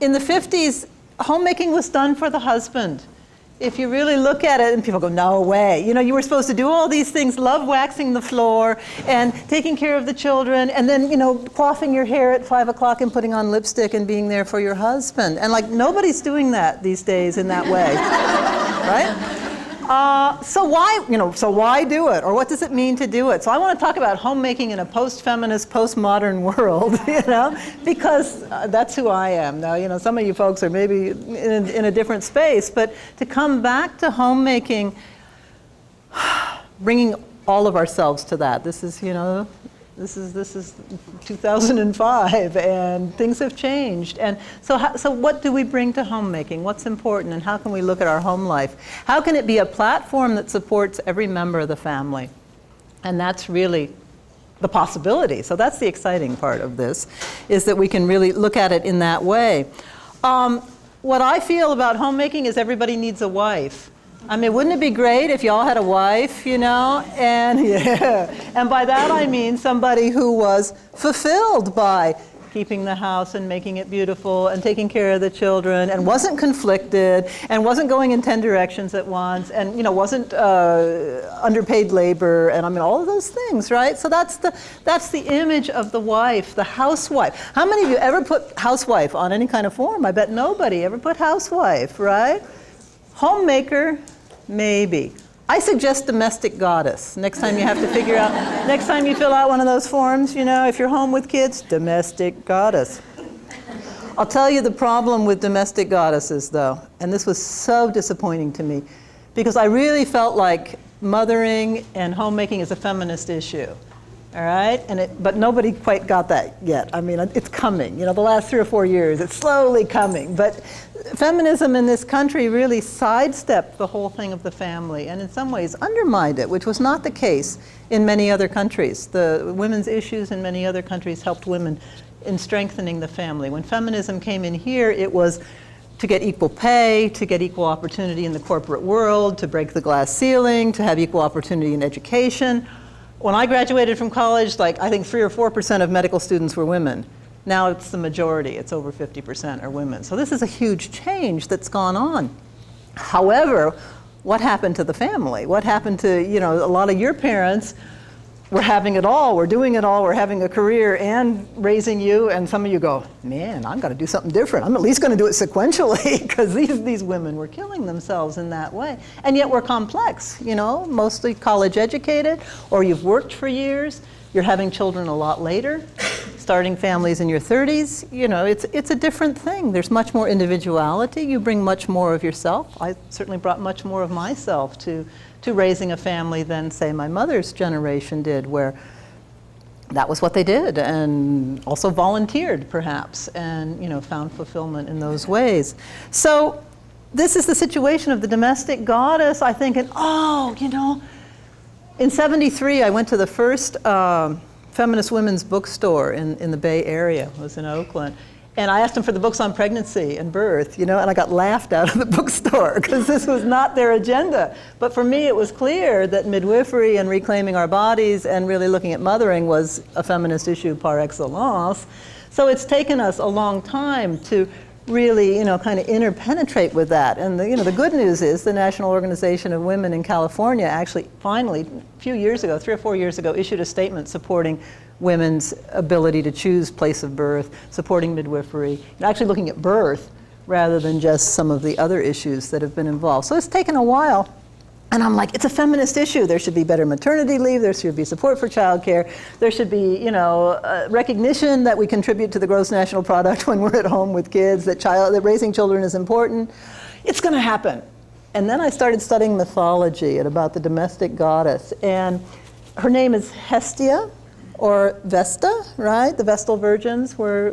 In the 50s, homemaking was done for the husband. If you really look at it, and people go, no way. You know, you were supposed to do all these things, love waxing the floor and taking care of the children, and then, you know, coiffing your hair at 5 o'clock and putting on lipstick and being there for your husband. And like, nobody's doing that these days in that way, right? So why do it? Or what does it mean to do it? So I want to talk about homemaking in a post-feminist, postmodern world, you know, because that's who I am. Now, you know, some of you folks are maybe in a different space, but to come back to homemaking, bringing all of ourselves to that. This is, you know, this is 2005, and things have changed. And so what do we bring to homemaking? What's important, and how can we look at our home life? How can it be a platform that supports every member of the family? And that's really the possibility. So that's the exciting part of this, is that we can really look at it in that way. What I feel about homemaking is everybody needs a wife. I mean, wouldn't it be great if y'all had a wife, you know? And yeah, and by that I mean somebody who was fulfilled by keeping the house and making it beautiful and taking care of the children and wasn't conflicted and wasn't going in 10 directions at once and, you know, wasn't underpaid labor, and I mean all of those things, right? So that's the image of the wife, the housewife. How many of you ever put housewife on any kind of form? I bet nobody ever put housewife, right? Homemaker, maybe. I suggest domestic goddess. Next time you have to figure out, next time you fill out one of those forms, you know, if you're home with kids, domestic goddess. I'll tell you the problem with domestic goddesses, though, and this was so disappointing to me, because I really felt like mothering and homemaking is a feminist issue. All right, but nobody quite got that yet. I mean, it's coming. You know, the last 3 or 4 years, it's slowly coming. But feminism in this country really sidestepped the whole thing of the family, and in some ways undermined it, which was not the case in many other countries. The women's issues in many other countries helped women in strengthening the family. When feminism came in here, it was to get equal pay, to get equal opportunity in the corporate world, to break the glass ceiling, to have equal opportunity in education. When I graduated from college, like I think 3 or 4% of medical students were women. Now it's the majority, it's over 50% are women. So this is a huge change that's gone on. However, what happened to the family? What happened to, you know, a lot of your parents were having it all, we're doing it all, we're having a career and raising you, and some of you go, man, I'm gonna do something different. I'm at least gonna do it sequentially, because these women were killing themselves in that way. And yet we're complex, you know, mostly college educated, or you've worked for years, you're having children a lot later, starting families in your 30s, you know, it's a different thing. There's much more individuality, you bring much more of yourself. I certainly brought much more of myself to raising a family than, say, my mother's generation did, where that was what they did, and also volunteered, perhaps, and, you know, found fulfillment in those ways. So this is the situation of the domestic goddess, I think, and oh, you know, in '73, I went to the first feminist women's bookstore in the Bay Area. It was in Oakland. And I asked them for the books on pregnancy and birth, you know, and I got laughed out of the bookstore because this was not their agenda. But for me, it was clear that midwifery and reclaiming our bodies and really looking at mothering was a feminist issue par excellence. So it's taken us a long time to really, you know, kind of interpenetrate with that. And the, you know, the good news is the National Organization of Women in California actually finally, a few years ago, 3 or 4 years ago, issued a statement supporting women's ability to choose place of birth, supporting midwifery, and actually looking at birth rather than just some of the other issues that have been involved. So it's taken a while, and I'm like, it's a feminist issue. There should be better maternity leave, there should be support for childcare, there should be, you know, recognition that we contribute to the gross national product when we're at home with kids, that raising children is important. It's gonna happen. And then I started studying mythology and about the domestic goddess, and her name is Hestia, or Vesta, right? The Vestal virgins were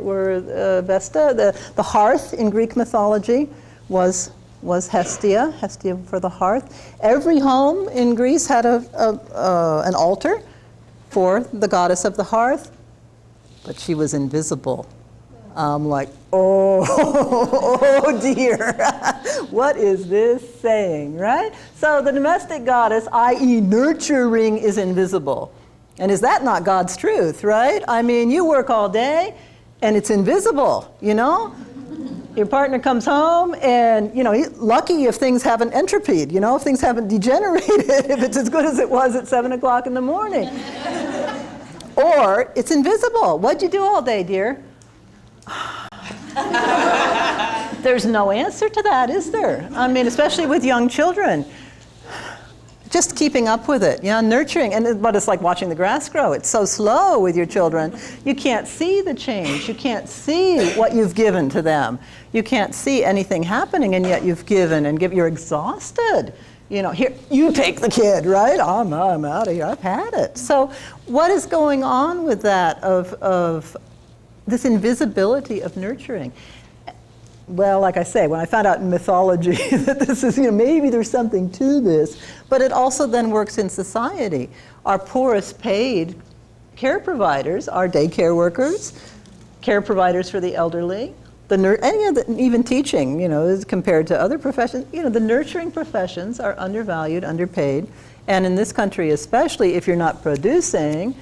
Vesta. The hearth in Greek mythology was Hestia, Hestia for the hearth. Every home in Greece had an altar for the goddess of the hearth, but she was invisible. I'm like, oh dear, what is this saying, right? So the domestic goddess, i.e. nurturing, is invisible. And is that not God's truth, right? I mean, you work all day and it's invisible, you know? Your partner comes home and, you know, he's lucky if things haven't entropied, you know, if things haven't degenerated, if it's as good as it was at 7 o'clock in the morning. Or it's invisible. What'd you do all day, dear? There's no answer to that, is there? I mean, especially with young children. Just keeping up with it, yeah, nurturing, but it's like watching the grass grow. It's so slow with your children. You can't see the change. You can't see what you've given to them. You can't see anything happening, and yet you've given and you're exhausted. You know, here, you take the kid, right? I'm out of here. I've had it. So, what is going on with that of this invisibility of nurturing? Well, like I say, when I found out in mythology that this is, you know, maybe there's something to this, but it also then works in society. Our poorest paid care providers are daycare workers, care providers for the elderly, even teaching, you know, is compared to other professions. You know, the nurturing professions are undervalued, underpaid, and in this country especially, if you're not producing,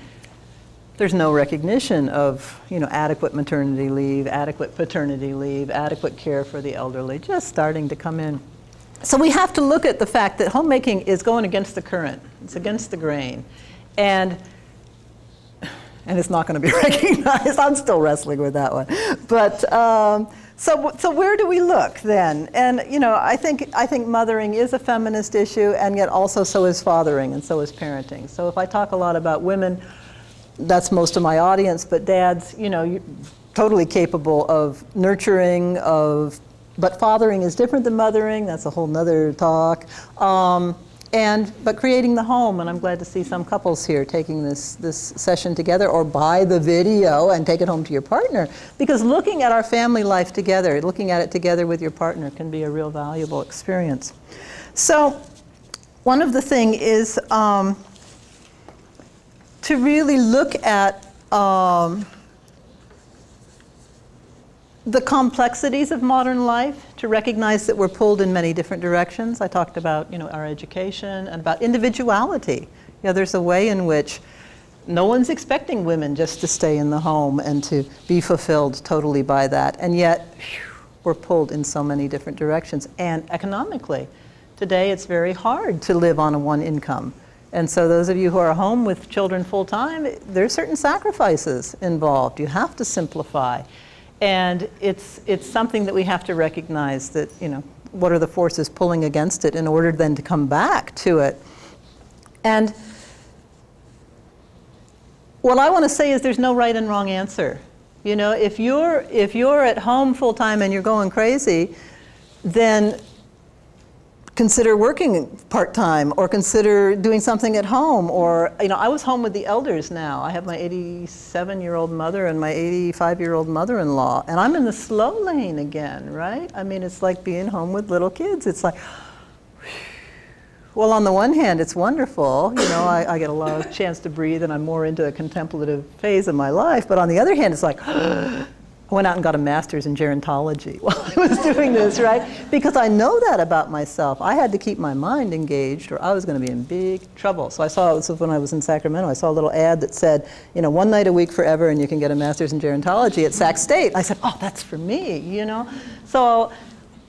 there's no recognition of, you know, adequate maternity leave, adequate paternity leave, adequate care for the elderly, just starting to come in. So we have to look at the fact that homemaking is going against the current. It's against the grain. And it's not going to be recognized. I'm still wrestling with that one. But so where do we look then? And, you know, I think mothering is a feminist issue, and yet also so is fathering and so is parenting. So if I talk a lot about women, that's most of my audience, but dads, you know, you're totally capable of nurturing, but fathering is different than mothering. That's a whole nother talk. But creating the home, and I'm glad to see some couples here taking this session together, or buy the video and take it home to your partner, because looking at our family life together, looking at it together with your partner can be a real valuable experience. So one of the things is to really look at the complexities of modern life, to recognize that we're pulled in many different directions. I talked about, you know, our education and about individuality. You know, there's a way in which no one's expecting women just to stay in the home and to be fulfilled totally by that. And yet, we're pulled in so many different directions. And economically, today it's very hard to live on a one income. And so those of you who are home with children full time, there's certain sacrifices involved. You have to simplify. And it's something that we have to recognize, that, you know, what are the forces pulling against it in order then to come back to it. And what I want to say is there's no right and wrong answer. You know, if you're at home full time and you're going crazy, then consider working part-time, or consider doing something at home. Or, you know, I was home with the elders now. I have my 87-year-old mother and my 85-year-old mother-in-law, and I'm in the slow lane again, right? I mean, it's like being home with little kids. It's like, well, on the one hand, it's wonderful. You know, I get a lot of chance to breathe, and I'm more into a contemplative phase of my life. But on the other hand, it's like, I went out and got a master's in gerontology while I was doing this, right? Because I know that about myself. I had to keep my mind engaged, or I was going to be in big trouble. So I saw, this was when I was in Sacramento, I saw a little ad that said, you know, 1 night a week forever and you can get a master's in gerontology at Sac State. I said, oh, that's for me, you know? So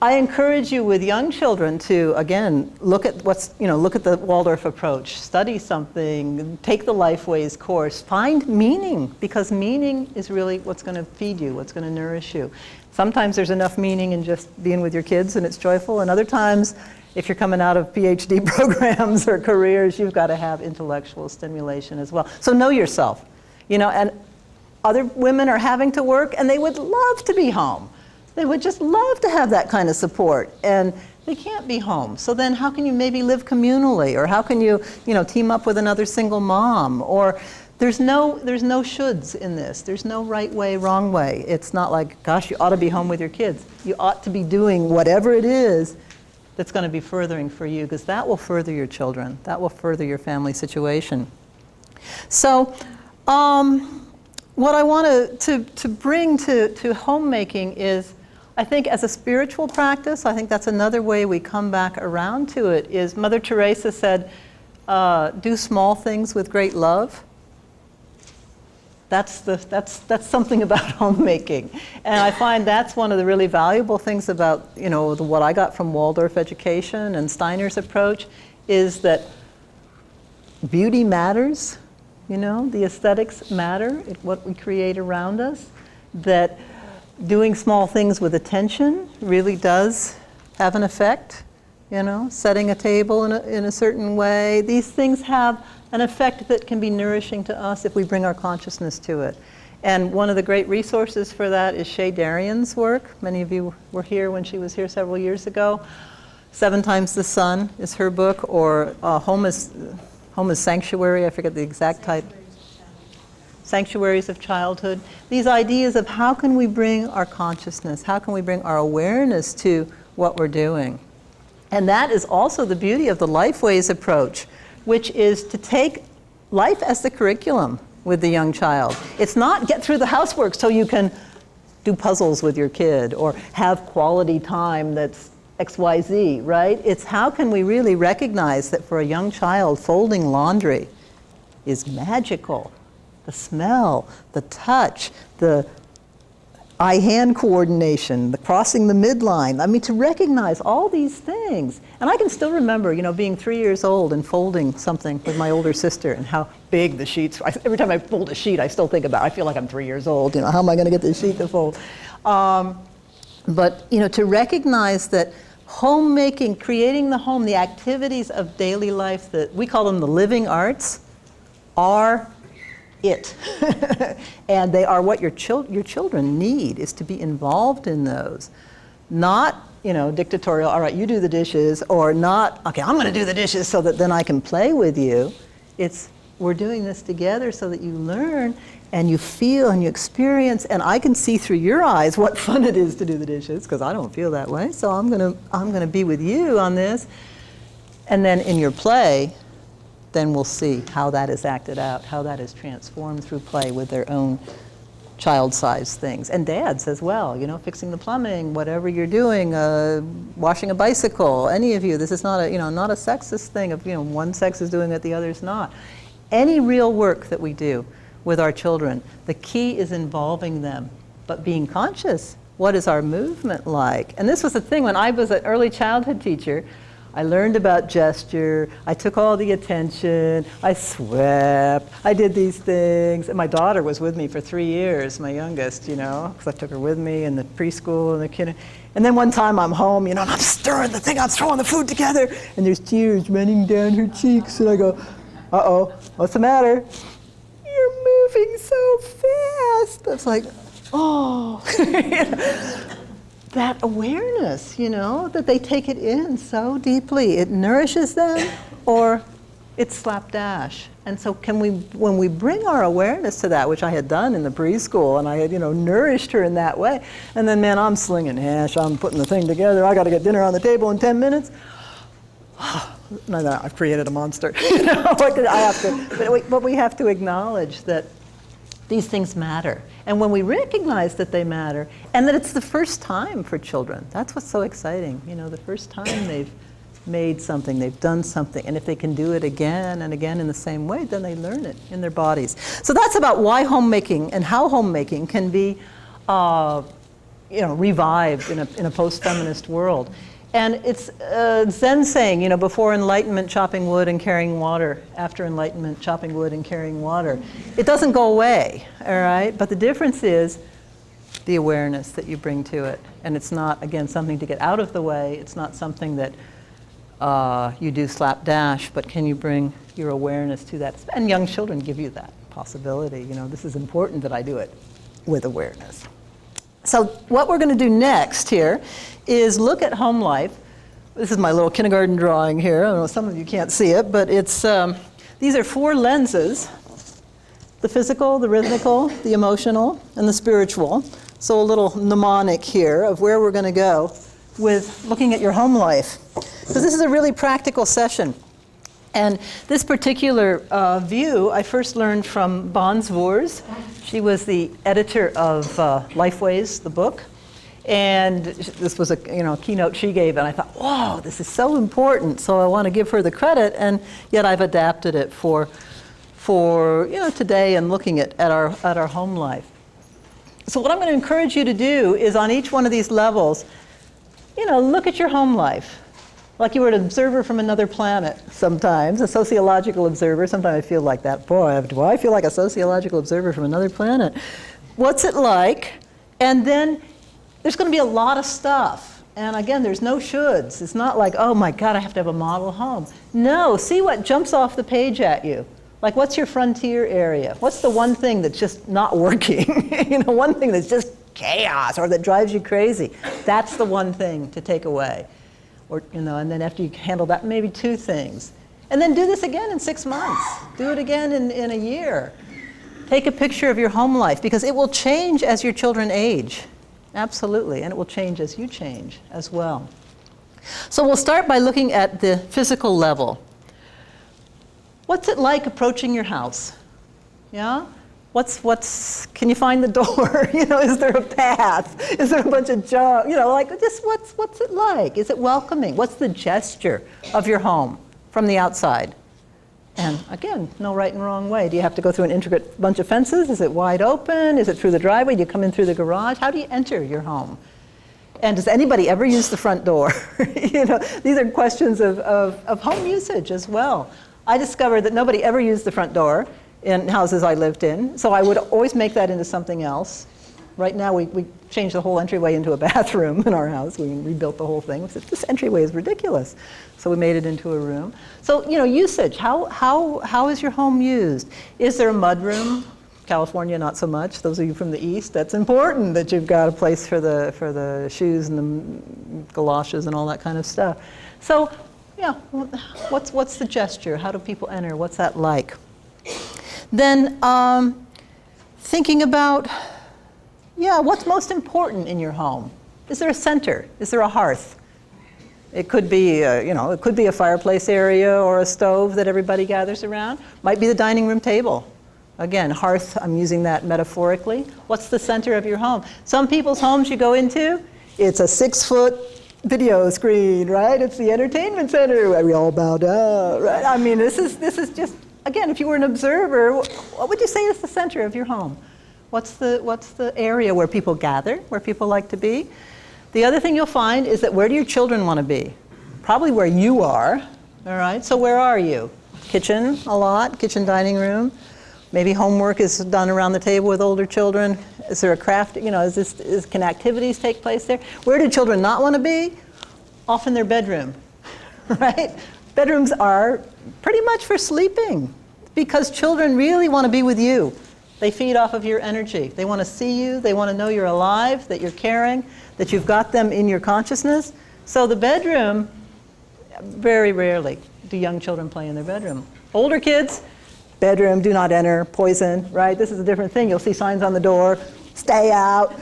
I encourage you with young children to, again, look at look at the Waldorf approach, study something, take the Lifeways course, find meaning, because meaning is really what's going to feed you, what's going to nourish you. Sometimes there's enough meaning in just being with your kids and it's joyful, and other times, if you're coming out of PhD programs or careers, you've got to have intellectual stimulation as well. So know yourself, you know, and other women are having to work and they would love to be home. They would just love to have that kind of support, and they can't be home. So then how can you maybe live communally, or how can you team up with another single mom? Or there's no shoulds in this. There's no right way, wrong way. It's not like, gosh, you ought to be home with your kids. You ought to be doing whatever it is that's going to be furthering for you, because that will further your children. That will further your family situation. So what I want to bring to homemaking is, I think as a spiritual practice, I think that's another way we come back around to it, is Mother Teresa said, do small things with great love. That's something about homemaking. And I find that's one of the really valuable things about, what I got from Waldorf education and Steiner's approach is that beauty matters, the aesthetics matter, what we create around us, that doing small things with attention really does have an effect, setting a table in a certain way. These things have an effect that can be nourishing to us if we bring our consciousness to it. And one of the great resources for that is Shea Darian's work. Many of you were here when she was here several years ago. 7 Times the Sun is her book, or Home is Sanctuary, I forget the exact type. Sanctuaries of Childhood. These ideas of how can we bring our consciousness, how can we bring our awareness to what we're doing. And that is also the beauty of the Lifeways approach, which is to take life as the curriculum with the young child. It's not get through the housework so you can do puzzles with your kid or have quality time that's XYZ, right? It's how can we really recognize that for a young child, folding laundry is magical. The smell, the touch, the eye-hand coordination, the crossing the midline. I mean, to recognize all these things. And I can still remember, being 3 years old and folding something with my older sister and how big the sheets, every time I fold a sheet, I still think about it. I feel like I'm 3 years old, how am I going to get this sheet to fold? But, to recognize that homemaking, creating the home, the activities of daily life, that we call them the living arts, are it. And they are what your children need, is to be involved in those. Not, dictatorial, all right, you do the dishes, or not, okay, I'm going to do the dishes so that then I can play with you. It's, we're doing this together so that you learn and you feel and you experience, and I can see through your eyes what fun it is to do the dishes, because I don't feel that way, so I'm going to be with you on this. And then in your play, then we'll see how that is acted out, how that is transformed through play with their own child-sized things. And dads as well, fixing the plumbing, whatever you're doing, washing a bicycle, any of you. This is not a, not a sexist thing of, one sex is doing it, the other's not. Any real work that we do with our children, the key is involving them, but being conscious. What is our movement like? And this was the thing when I was an early childhood teacher. I learned about gesture, I took all the attention, I swept, I did these things. And my daughter was with me for 3 years, my youngest, because I took her with me in the preschool and the kid. And then one time I'm home, and I'm stirring the thing, I'm throwing the food together, and there's tears running down her cheeks, and I go, uh-oh, what's the matter? You're moving so fast. That's like, oh. That awareness, that they take it in so deeply. It nourishes them, or it's slapdash. And so when we bring our awareness to that, which I had done in the preschool, and I had, nourished her in that way, and then, man, I'm slinging hash, I'm putting the thing together, I got to get dinner on the table in 10 minutes. No, I've created a monster. But we have to acknowledge that these things matter. And when we recognize that they matter, and that it's the first time for children, that's what's so exciting. The first time they've made something, they've done something, and if they can do it again and again in the same way, then they learn it in their bodies. So that's about why homemaking and how homemaking can be, revived in a post-feminist world. And it's Zen saying, before enlightenment, chopping wood and carrying water. After enlightenment, chopping wood and carrying water. It doesn't go away, all right? But the difference is the awareness that you bring to it. And it's not, again, something to get out of the way. It's not something that you do slapdash, but can you bring your awareness to that? And young children give you that possibility. This is important that I do it with awareness. So what we're going to do next here is look at home life. This is my little kindergarten drawing here. I don't know, some of you can't see it, but it's these are 4 lenses: the physical, the rhythmical, the emotional, and the spiritual. So a little mnemonic here of where we're going to go with looking at your home life. Because this is a really practical session. And this particular view I first learned from Bons Voers. She was the editor of Lifeways, the book. And this was a keynote she gave, and I thought, whoa, this is so important, so I want to give her the credit, and yet I've adapted it for for today and looking at our home life. So what I'm going to encourage you to do is on each one of these levels, look at your home life. Like you were an observer from another planet sometimes, a sociological observer. Sometimes I feel like that. Boy, do I feel like a sociological observer from another planet. What's it like? And then there's going to be a lot of stuff. And again, there's no shoulds. It's not like, oh my God, I have to have a model home. No, see what jumps off the page at you. Like, what's your frontier area? What's the one thing that's just not working? One thing that's just chaos or that drives you crazy. That's the one thing to take away. Or, and then after you handle that, maybe two things. And then do this again in 6 months. Do it again in a year. Take a picture of your home life, because it will change as your children age. Absolutely, and it will change as you change as well. So we'll start by looking at the physical level. What's it like approaching your house? Yeah? Can you find the door? Is there a path? Is there a bunch of junk? Just what's it like? Is it welcoming? What's the gesture of your home from the outside? And again, no right and wrong way. Do you have to go through an intricate bunch of fences? Is it wide open? Is it through the driveway? Do you come in through the garage? How do you enter your home? And does anybody ever use the front door? These are questions of home usage as well. I discovered that nobody ever used the front door in houses I lived in, so I would always make that into something else. Right now, we changed the whole entryway into a bathroom in our house. We rebuilt the whole thing. We said, this entryway is ridiculous. So we made it into a room. So, usage. How is your home used? Is there a mudroom? California, not so much. Those of you from the East, that's important that you've got a place for the shoes and the galoshes and all that kind of stuff. So, yeah, what's the gesture? How do people enter? What's that like? Then thinking about, what's most important in your home? Is there a center? Is there a hearth? It could be, it could be a fireplace area or a stove that everybody gathers around. Might be the dining room table. Again, hearth, I'm using that metaphorically. What's the center of your home? Some people's homes you go into, it's a 6-foot video screen, right? It's the entertainment center where we all bow down, right? I mean, this is just, again, if you were an observer, what would you say is the center of your home? What's the area where people gather, where people like to be? The other thing you'll find is that where do your children want to be? Probably where you are, all right? So where are you? Kitchen a lot, kitchen dining room. Maybe homework is done around the table with older children. Is there a craft, can activities take place there? Where do children not want to be? Often their bedroom, right? Bedrooms are pretty much for sleeping, because children really want to be with you. They feed off of your energy. They want to see you. They want to know you're alive, that you're caring, that you've got them in your consciousness. So the bedroom, very rarely do young children play in their bedroom. Older kids, bedroom, do not enter, poison, right? This is a different thing. You'll see signs on the door, stay out.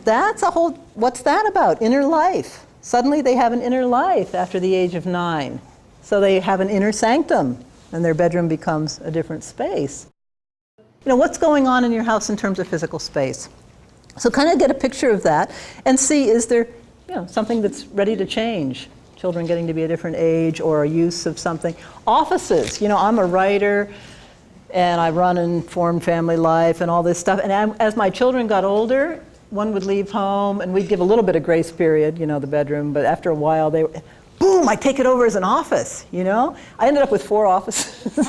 That's a whole, what's that about? Inner life. Suddenly they have an inner life after the age of 9. So they have an inner sanctum, and their bedroom becomes a different space. What's going on in your house in terms of physical space? So kind of get a picture of that and see, is there something that's ready to change? Children getting to be a different age, or a use of something. Offices, I'm a writer, and I run informed family life and all this stuff. And as my children got older, one would leave home, and we'd give a little bit of grace period, the bedroom, but after a while boom, I take it over as an office, I ended up with 4 offices.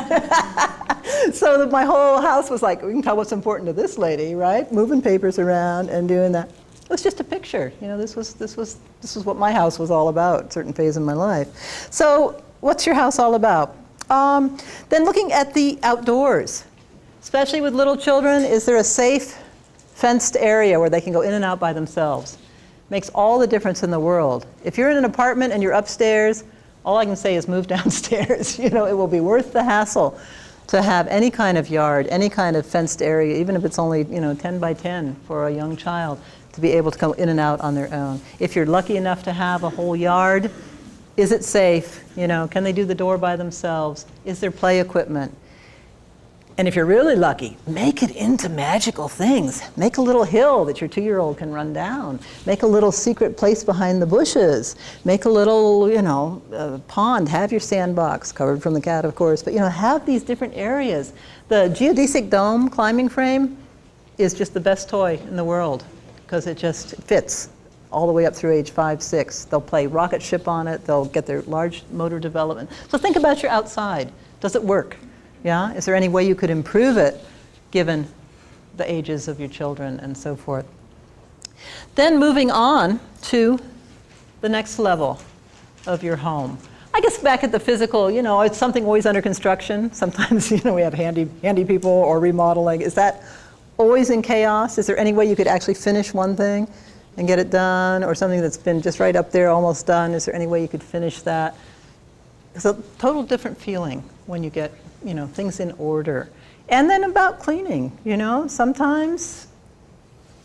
So that my whole house was like, we can tell what's important to this lady, right? Moving papers around and doing that. It was just a picture. This was what my house was all about at a certain phase in my life. So what's your house all about? Then looking at the outdoors, especially with little children, is there a safe, fenced area where they can go in and out by themselves? Makes all the difference in the world. If you're in an apartment and you're upstairs, all I can say is move downstairs. It will be worth the hassle to have any kind of yard, any kind of fenced area, even if it's only 10 by 10 for a young child, to be able to come in and out on their own. If you're lucky enough to have a whole yard, is it safe? Can they do the door by themselves? Is there play equipment? And if you're really lucky, make it into magical things. Make a little hill that your 2-year-old can run down. Make a little secret place behind the bushes. Make a little, pond. Have your sandbox, covered from the cat, of course. But, have these different areas. The geodesic dome climbing frame is just the best toy in the world because it just fits all the way up through age 5, 6. They'll play rocket ship on it. They'll get their large motor development. So think about your outside. Does it work? Yeah? Is there any way you could improve it given the ages of your children and so forth? Then moving on to the next level of your home. I guess back at the physical, it's something always under construction. Sometimes, we have handy people or remodeling. Is that always in chaos? Is there any way you could actually finish one thing and get it done, or something that's been just right up there, almost done? Is there any way you could finish that? It's a total different feeling when you get, things in order. And then about cleaning, sometimes,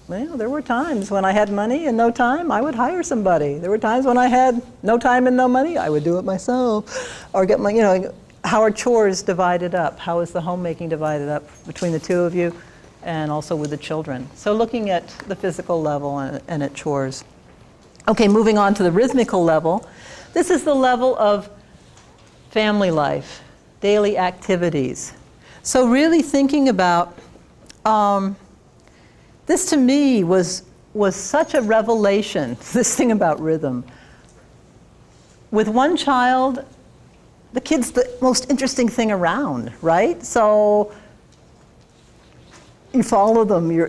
there were times when I had money and no time, I would hire somebody. There were times when I had no time and no money, I would do it myself. Or get my, how are chores divided up? How is the homemaking divided up between the two of you and also with the children? So looking at the physical level and at chores. Okay, moving on to the rhythmical level. This is the level of family life, daily activities. So really thinking about, this to me was such a revelation, this thing about rhythm. With one child, the kid's the most interesting thing around, right? So you follow them, you're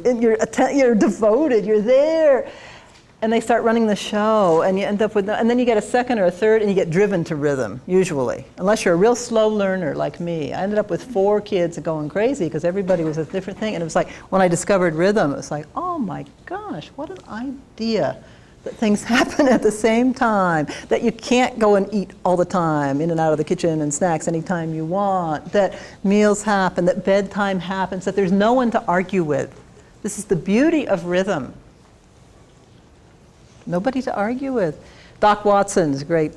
devoted, you're there. And they start running the show, and you end up with, and then you get a second or a third, and you get driven to rhythm, usually. Unless you're a real slow learner like me. I ended up with 4 kids going crazy because everybody was a different thing. And it was like, when I discovered rhythm, it was like, oh my gosh, what an idea that things happen at the same time, that you can't go and eat all the time, in and out of the kitchen and snacks anytime you want, that meals happen, that bedtime happens, that there's no one to argue with. This is the beauty of rhythm. Nobody to argue with. Doc Watson's a great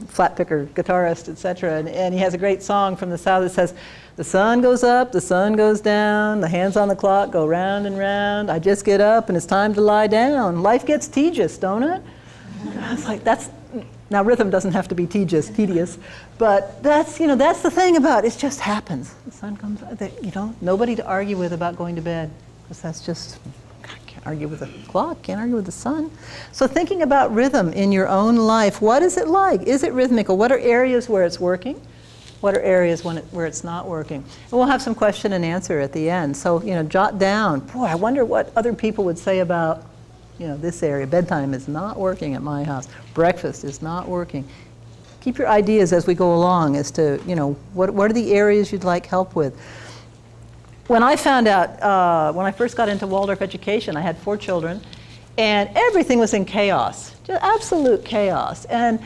flat picker, guitarist, etc. And he has a great song from the South that says, the sun goes up, the sun goes down, the hands on the clock go round and round, I just get up and it's time to lie down. Life gets tedious, don't it? It's like, now rhythm doesn't have to be tedious, but that's the thing about it just happens. The sun comes up, nobody to argue with about going to bed, because that's just, can't argue with the clock, can't argue with the sun. So thinking about rhythm in your own life, what is it like? Is it rhythmical? What are areas where it's working? What are areas where it's not working? And we'll have some question and answer at the end. So, jot down, boy, I wonder what other people would say about, this area. Bedtime is not working at my house. Breakfast is not working. Keep your ideas as we go along as to, what are the areas you'd like help with? When I found out, when I first got into Waldorf education, I had 4 children, and everything was in chaos, just absolute chaos. And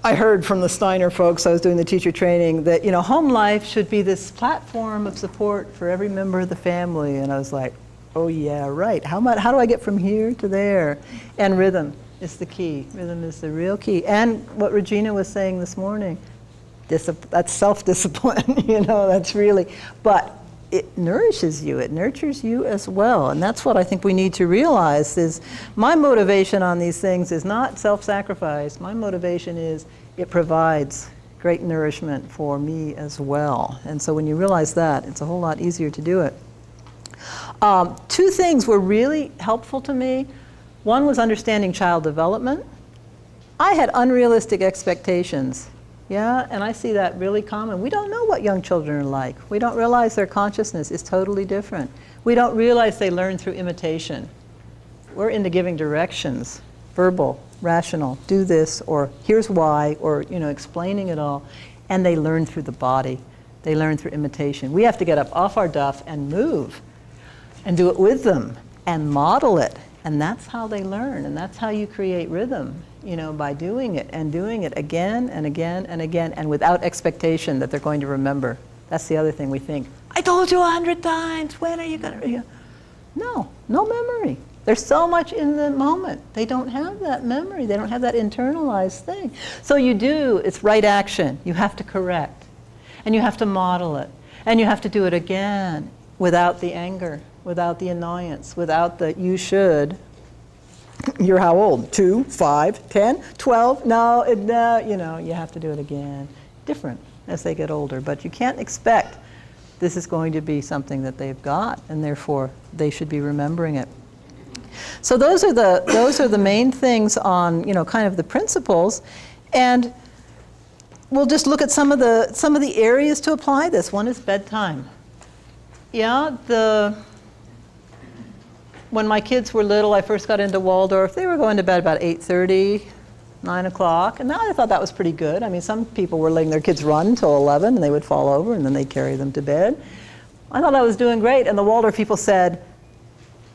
I heard from the Steiner folks, I was doing the teacher training, that home life should be this platform of support for every member of the family. And I was like, oh yeah, right. How do I get from here to there? And rhythm is the key. Rhythm is the real key. And what Regina was saying this morning, that's self-discipline, that's really, but it nourishes you, it nurtures you as well. And that's what I think we need to realize is my motivation on these things is not self-sacrifice. My motivation is it provides great nourishment for me as well. And so when you realize that, it's a whole lot easier to do it. 2 things were really helpful to me. One was understanding child development. I had unrealistic expectations. Yeah, and I see that really common. We don't know what young children are like. We don't realize their consciousness is totally different. We don't realize they learn through imitation. We're into giving directions, verbal, rational, do this, or here's why, or explaining it all. And they learn through the body. They learn through imitation. We have to get up off our duff and move and do it with them and model it. And that's how they learn, and that's how you create rhythm, by doing it again and again and again, and without expectation that they're going to remember. That's the other thing we think. I told you 100 times, when are you going to? No memory. There's so much in the moment. They don't have that memory. They don't have that internalized thing. So it's right action. You have to correct, and you have to model it. And you have to do it again without the anger, without the annoyance, without the you should. You're how old? 2, 5, 10, 12? No, you know, you have to do it again. Different as they get older, but you can't expect this is going to be something that they've got, and therefore they should be remembering it. So those are the main things on, you know, kind of the principles, and we'll just look at some of the areas to apply this. One is bedtime. Yeah, when my kids were little, I first got into Waldorf, they were going to bed about 8:30, 9 o'clock, and I thought that was pretty good. I mean, some people were letting their kids run until 11, and they would fall over, and then they'd carry them to bed. I thought I was doing great, and the Waldorf people said,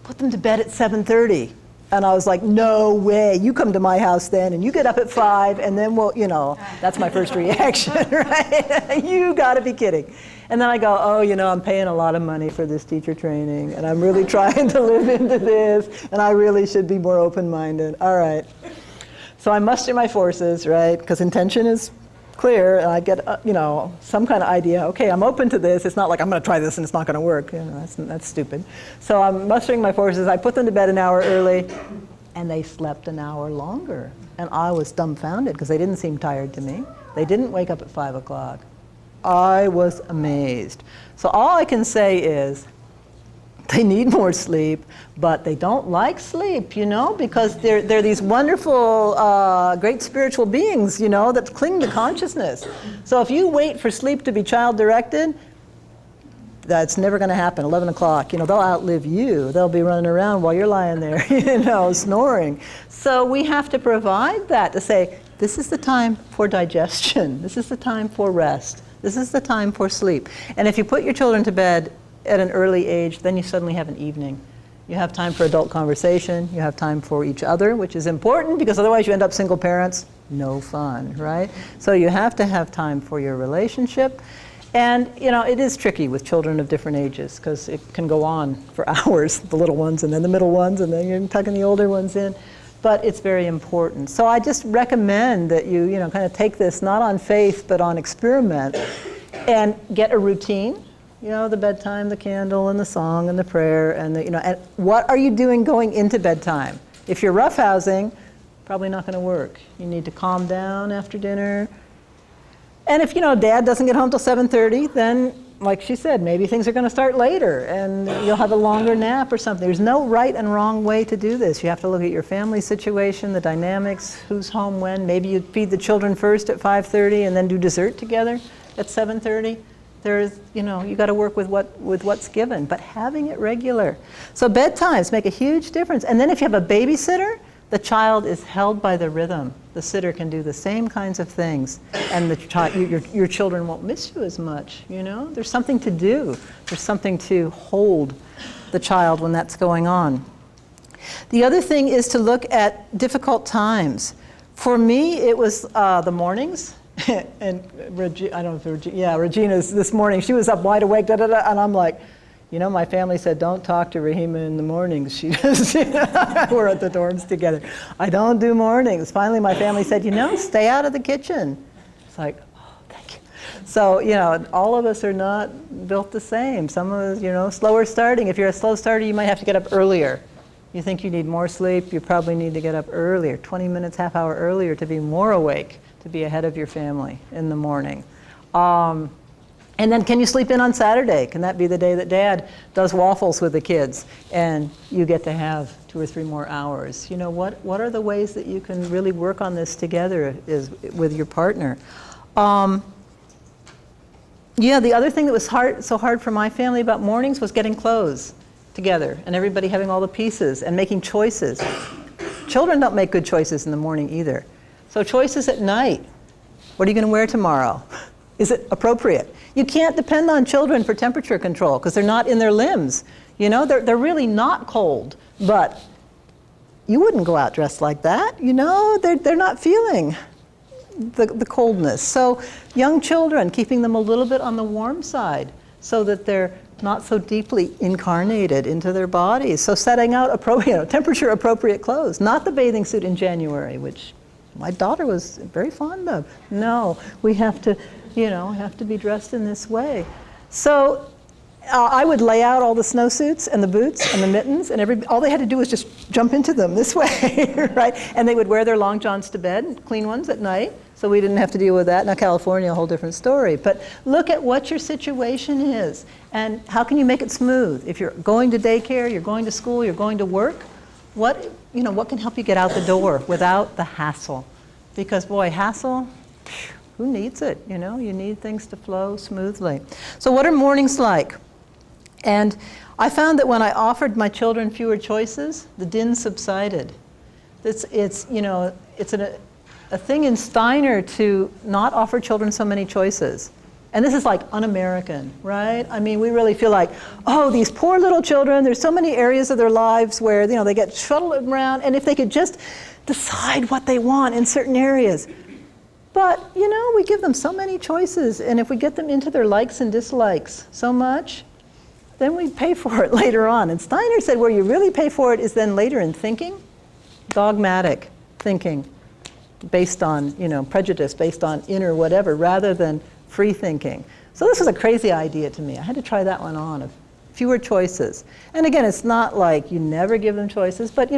put them to bed at 7:30. And I was like, no way, you come to my house then, and you get up at 5, and then we'll, you know, that's my first reaction, right? You gotta be kidding. And then I go, oh, you know, I'm paying a lot of money for this teacher training, and I'm really trying to live into this, and I really should be more open-minded. All right. So I muster my forces, right? Because intention is clear, and I get, you know, some kind of idea. Okay, I'm open to this. It's not like I'm going to try this and it's not going to work. You know, that's stupid. So I'm mustering my forces. I put them to bed an hour early, and they slept an hour longer. And I was dumbfounded because they didn't seem tired to me. They didn't wake up at 5 o'clock. I was amazed. So all I can say is, they need more sleep, but they don't like sleep, you know, because they're these wonderful, great spiritual beings, you know, that cling to consciousness. So if you wait for sleep to be child-directed, that's never going to happen. 11 o'clock, you know, they'll outlive you. They'll be running around while you're lying there, you know, snoring. So we have to provide that to say, this is the time for digestion. This is the time for rest. This is the time for sleep. And if you put your children to bed at an early age, then you suddenly have an evening. You have time for adult conversation. You have time for each other, which is important because otherwise you end up single parents. No fun, right? So you have to have time for your relationship. And, you know, it is tricky with children of different ages because it can go on for hours, the little ones and then the middle ones and then you're tucking the older ones in. But it's very important. So I just recommend that you know, kind of take this not on faith but on experiment and get a routine. You know, the bedtime, the candle, and the song, and the prayer, and the, you know, and what are you doing going into bedtime? If you're roughhousing, probably not going to work. You need to calm down after dinner. And if, you know, Dad doesn't get home till 7:30, then, like she said, maybe things are going to start later, and you'll have a longer nap or something. There's no right and wrong way to do this. You have to look at your family situation, the dynamics, who's home when. Maybe you feed the children first at 5:30 and then do dessert together at 7:30. There's, you know, you got to work with what's given, but having it regular. So bedtimes make a huge difference. And then if you have a babysitter, the child is held by the rhythm. The sitter can do the same kinds of things, and your children won't miss you as much. You know, there's something to do. There's something to hold the child when that's going on. The other thing is to look at difficult times. For me, it was the mornings. And I don't know if Regina's this morning, she was up wide awake, and I'm like, you know, my family said, don't talk to Rahima in the mornings. She does, we're at the dorms together. I don't do mornings. Finally, my family said, you know, stay out of the kitchen. It's like, oh, thank you. So, you know, all of us are not built the same. Some of us, you know, slower starting. If you're a slow starter, you might have to get up earlier. You think you need more sleep, you probably need to get up earlier, 20 minutes, half hour earlier to be more awake, to be ahead of your family in the morning. And then can you sleep in on Saturday? Can that be the day that Dad does waffles with the kids and you get to have 2 or 3 more hours? You know, what are the ways that you can really work on this together with your partner? Yeah, the other thing that was so hard for my family about mornings was getting clothes together and everybody having all the pieces and making choices. Children don't make good choices in the morning either. So choices at night. What are you going to wear tomorrow? Is it appropriate? You can't depend on children for temperature control because they're not in their limbs. You know, they're really not cold, but you wouldn't go out dressed like that. You know, they're not feeling the coldness. So young children, keeping them a little bit on the warm side so that they're not so deeply incarnated into their bodies. So setting out appropriate, temperature appropriate clothes, not the bathing suit in January, which my daughter was very fond of. No, we have to, you know, have to be dressed in this way. So I would lay out all the snowsuits and the boots and the mittens, and all they had to do was just jump into them this way, right? And they would wear their long johns to bed, clean ones at night, so we didn't have to deal with that. Now California, a whole different story. But look at what your situation is, and how can you make it smooth? If you're going to daycare, you're going to school, you're going to work, what can help you get out the door without the hassle? Because boy, hassle, who needs it? You need things to flow smoothly. So what are mornings like? And I found that when I offered my children fewer choices, the din subsided. It's a thing in Steiner to not offer children so many choices. And this is like un-American, right? I mean, we really feel like, oh, these poor little children, there's so many areas of their lives where, they get shuttled around, and if they could just decide what they want in certain areas. But, we give them so many choices, and if we get them into their likes and dislikes so much, then we pay for it later on. And Steiner said where you really pay for it is then later in thinking, dogmatic thinking, based on, prejudice, based on inner whatever, rather than free thinking. So this was a crazy idea to me. I had to try that one on, of fewer choices. And again, it's not like you never give them choices, but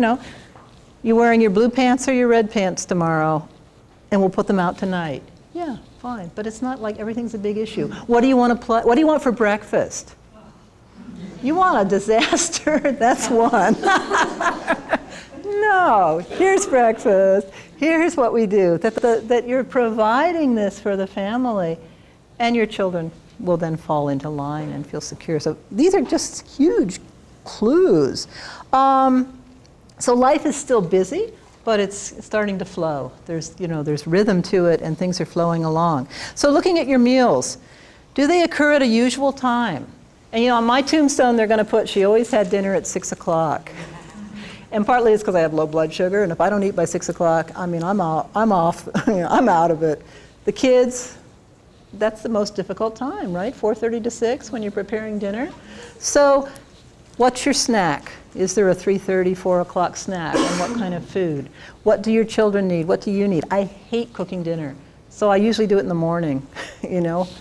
you wearing your blue pants or your red pants tomorrow, and we'll put them out tonight. Yeah, fine, but it's not like everything's a big issue. What do you want to play? What do you want for breakfast? You want a disaster? That's one. No, here's breakfast. Here's what we do. That you're providing this for the family, and your children will then fall into line and feel secure. So these are just huge clues. So life is still busy, but it's starting to flow. There's rhythm to it, and things are flowing along. So looking at your meals, do they occur at a usual time? And on my tombstone, they're going to put, she always had dinner at 6 o'clock. And partly it's because I have low blood sugar, and if I don't eat by 6 o'clock, I'm off, I'm out of it. The kids, that's the most difficult time, right? 4:30 to 6 when you're preparing dinner. So what's your snack? Is there a 3:30, 4 o'clock snack? And what kind of food? What do your children need? What do you need? I hate cooking dinner. So I usually do it in the morning,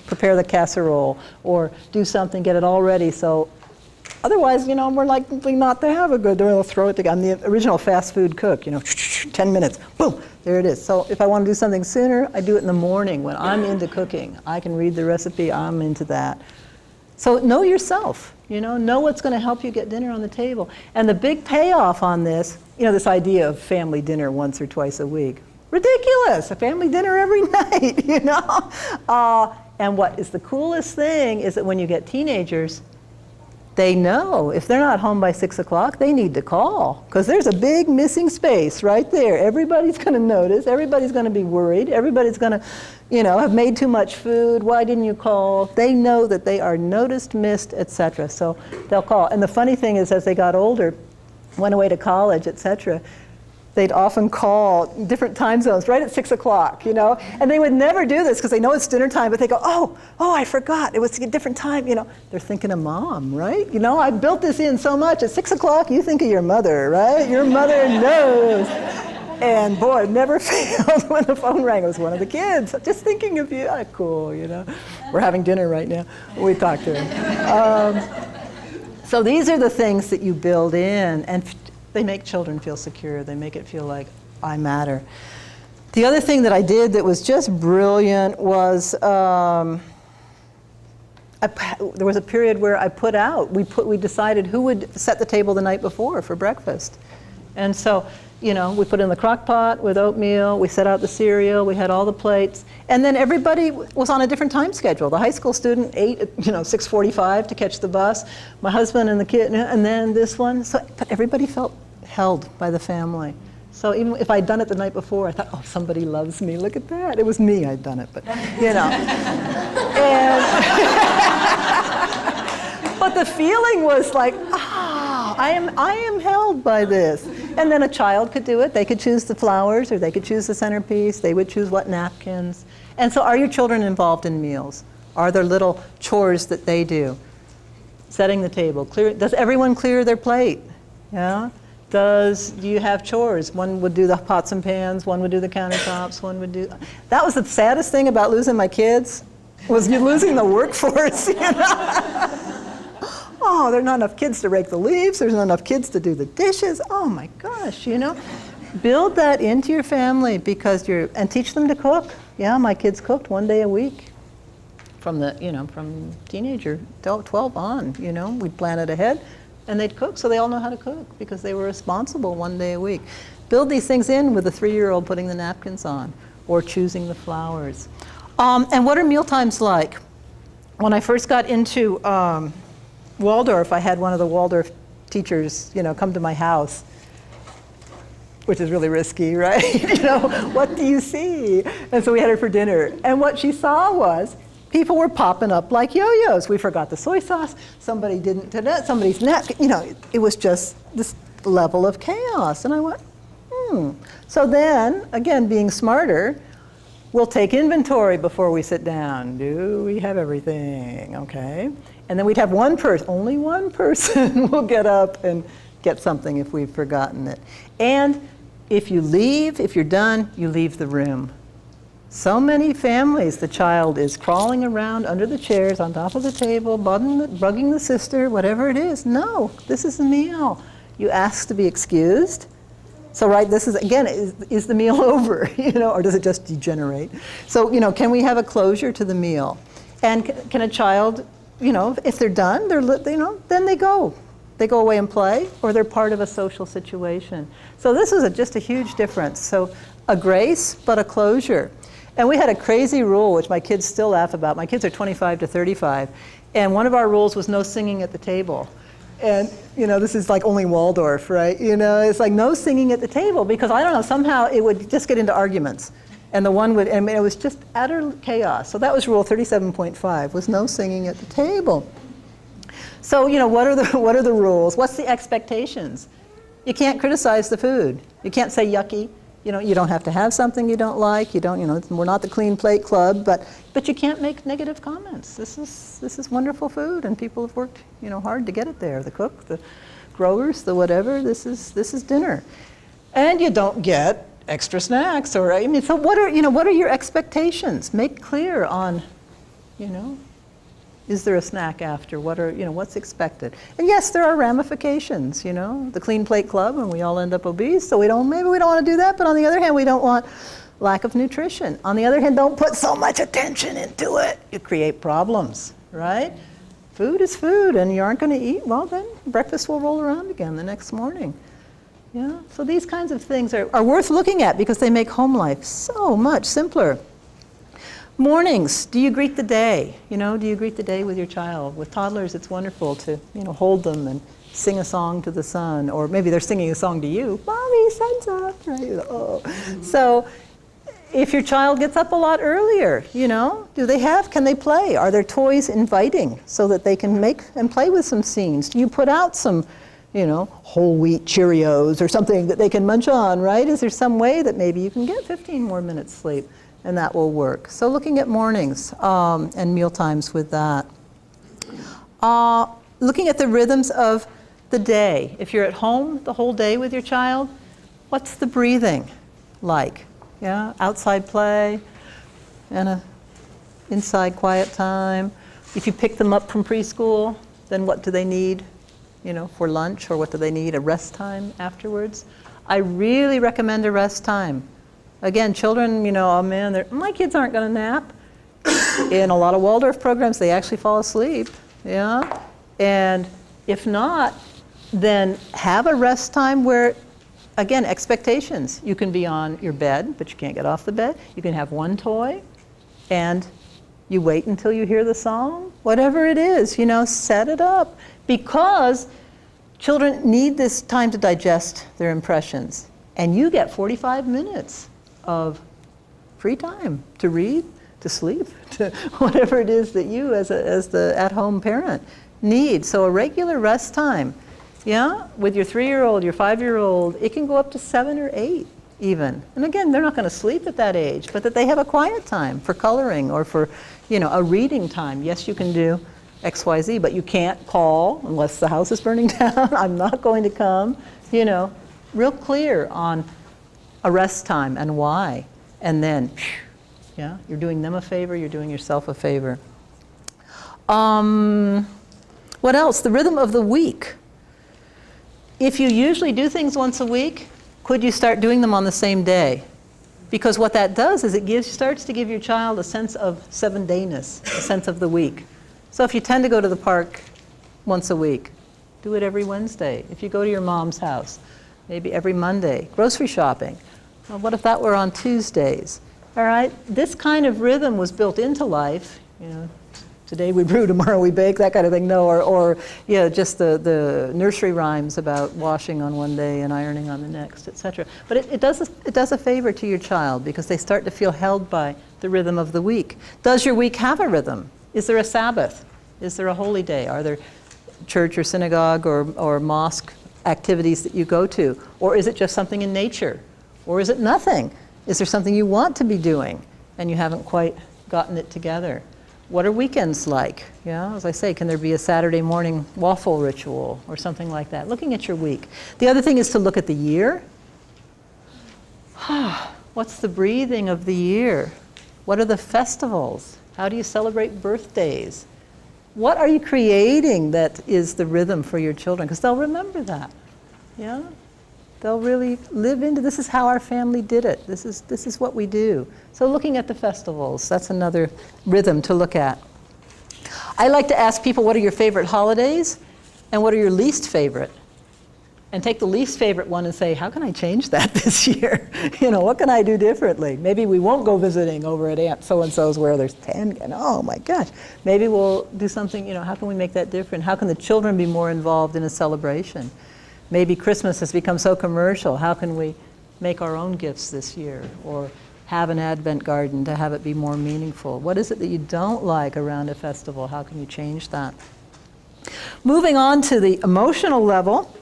prepare the casserole or do something, get it all ready. So otherwise, we're likely not to have a good dinner. We'll throw it together. I'm the original fast food cook, 10 minutes, boom, there it is. So if I want to do something sooner, I do it in the morning when I'm into cooking. I can read the recipe, I'm into that. So know yourself, know what's going to help you get dinner on the table. And the big payoff on this, this idea of family dinner once or twice a week. Ridiculous, a family dinner every night, And what is the coolest thing is that when you get teenagers, they know if they're not home by 6 o'clock, they need to call, because there's a big missing space right there. Everybody's going to notice, everybody's going to be worried, everybody's going to, have made too much food, why didn't you call? They know that they are noticed, missed, etc. So they'll call. And the funny thing is, as they got older, went away to college, etc., they'd often call different time zones right at 6 o'clock, and they would never do this because they know it's dinner time, but they go, oh, I forgot, it was a different time, They're thinking of mom, right? I built this in so much. At 6 o'clock, you think of your mother, right? Your mother knows. And boy, it never failed when the phone rang. It was one of the kids, just thinking of you. Ah, cool, We're having dinner right now. We talked to him. So these are the things that you build in, and they make children feel secure. They make it feel like I matter. The other thing that I did that was just brilliant was there was a period where I we decided who would set the table the night before for breakfast. And so, we put in the crock pot with oatmeal, we set out the cereal, we had all the plates, and then everybody was on a different time schedule. The high school student ate at 6:45 to catch the bus, my husband and the kid, and then this one. But everybody felt held by the family. So even if I'd done it the night before, I thought, oh, somebody loves me, look at that. It was me, I'd done it, but But the feeling was like, I am held by this. And then a child could do it. They could choose the flowers, or they could choose the centerpiece. They would choose what napkins. And so are your children involved in meals? Are there little chores that they do? Setting the table. Does everyone clear their plate? Yeah? Do you have chores? One would do the pots and pans, one would do the countertops, one would do... That was the saddest thing about losing my kids. Was you losing the workforce, you know? Oh, there are not enough kids to rake the leaves. There's not enough kids to do the dishes. Oh my gosh, you know? Build that into your family because and teach them to cook. Yeah, my kids cooked 1 day a week from teenager, 12 on, you know? We'd plan it ahead and they'd cook, so they all know how to cook because they were responsible 1 day a week. Build these things in with the 3-year-old putting the napkins on or choosing the flowers. And what are meal times like? When I first got into Waldorf, I had one of the Waldorf teachers, you know, come to my house, which is really risky, right? You know, what do you see? And so we had her for dinner. And what she saw was people were popping up like yo-yos. We forgot the soy sauce. Somebody didn't, somebody's neck, you know, it was just this level of chaos. And I went, So then, again, being smarter, we'll take inventory before we sit down. Do we have everything? Okay. And then we'd have one person, only one person will get up and get something if we've forgotten it. And if you leave, if you're done, you leave the room. So many families, the child is crawling around under the chairs, on top of the table, bugging the sister, whatever it is. No, this is a meal. You ask to be excused. So, right, this is, again, is the meal over, you know, or does it just degenerate? So, you know, can we have a closure to the meal? And can a child, you know, if they're done, then they go. They go away and play, or they're part of a social situation. So this is just a huge difference. So a grace, but a closure. And we had a crazy rule, which my kids still laugh about. My kids are 25 to 35. And one of our rules was no singing at the table. And, you know, this is like only Waldorf, right? You know, it's like no singing at the table because, I don't know, somehow it would just get into arguments. And the one would, I mean, it was just utter chaos. So that was rule 37.5, was no singing at the table. So, you know, what are the rules? What's the expectations? You can't criticize the food. You can't say yucky. You know, you don't have to have something you don't like. You don't, you know, we're not the clean plate club, but you can't make negative comments. This is wonderful food, and people have worked, you know, hard to get it there. The cook, the growers, the whatever. This is dinner, and you don't get extra snacks, or I mean, so what are your expectations? Make clear on, you know, is there a snack after? What's expected? And yes, there are ramifications, you know, the clean plate club, and we all end up obese, so maybe we don't want to do that, but on the other hand, we don't want lack of nutrition. On the other hand, don't put so much attention into it. You create problems, right? Food is food, and you aren't going to eat, well then, breakfast will roll around again the next morning. Yeah, so these kinds of things are worth looking at because they make home life so much simpler. Mornings, do you greet the day? You know, do you greet the day with your child? With toddlers, it's wonderful to, you know, hold them and sing a song to the sun, or maybe they're singing a song to you. Mommy, sun's up, right? Oh. So if your child gets up a lot earlier, you know, can they play? Are their toys inviting so that they can make and play with some scenes? Do you put out some, you know, whole wheat Cheerios or something that they can munch on, right? Is there some way that maybe you can get 15 more minutes sleep and that will work? So looking at mornings and meal times with that. Looking at the rhythms of the day. If you're at home the whole day with your child, what's the breathing like? Yeah, outside play and a inside quiet time. If you pick them up from preschool, then what do they need? You know, for lunch, or what do they need? A rest time afterwards? I really recommend a rest time. Again, children, you know, oh man, my kids aren't going to nap. In a lot of Waldorf programs, they actually fall asleep. Yeah, and if not, then have a rest time where, again, expectations. You can be on your bed, but you can't get off the bed. You can have one toy, and you wait until you hear the song. Whatever it is, you know, set it up. Because children need this time to digest their impressions. And you get 45 minutes of free time to read, to sleep, to whatever it is that you as the at-home parent need. So a regular rest time, yeah, with your 3-year-old, your 5-year-old, it can go up to 7 or 8 even. And again, they're not going to sleep at that age, but that they have a quiet time for coloring or for, you know, a reading time. Yes, you can do XYZ, but you can't call unless the house is burning down. I'm not going to come. You know, real clear on a rest time and why. And then, Yeah? You're doing them a favor, you're doing yourself a favor. What else? The rhythm of the week. If you usually do things once a week, could you start doing them on the same day? Because what that does is it starts to give your child a sense of 7-dayness, a sense of the week. So if you tend to go to the park once a week, do it every Wednesday. If you go to your mom's house, maybe every Monday. Grocery shopping. Well, what if that were on Tuesdays? All right, this kind of rhythm was built into life. You know, today we brew, tomorrow we bake, that kind of thing. No, or yeah, just the nursery rhymes about washing on one day and ironing on the next, etc. But it does a favor to your child because they start to feel held by the rhythm of the week. Does your week have a rhythm? Is there a Sabbath? Is there a holy day? Are there church or synagogue or mosque activities that you go to? Or is it just something in nature? Or is it nothing? Is there something you want to be doing and you haven't quite gotten it together? What are weekends like? Yeah, as I say, can there be a Saturday morning waffle ritual or something like that? Looking at your week. The other thing is to look at the year. What's the breathing of the year? What are the festivals? How do you celebrate birthdays? What are you creating that is the rhythm for your children? Because they'll remember that. Yeah? They'll really live into, this is how our family did it. This is what we do. So looking at the festivals, that's another rhythm to look at. I like to ask people, what are your favorite holidays? And what are your least favorite? And take the least favorite one and say, how can I change that this year? You know, what can I do differently? Maybe we won't go visiting over at Aunt so-and-so's where there's 10, and oh my gosh. Maybe we'll do something, you know, how can we make that different? How can the children be more involved in a celebration? Maybe Christmas has become so commercial. How can we make our own gifts this year? Or have an Advent garden to have it be more meaningful? What is it that you don't like around a festival? How can you change that? Moving on to the emotional level.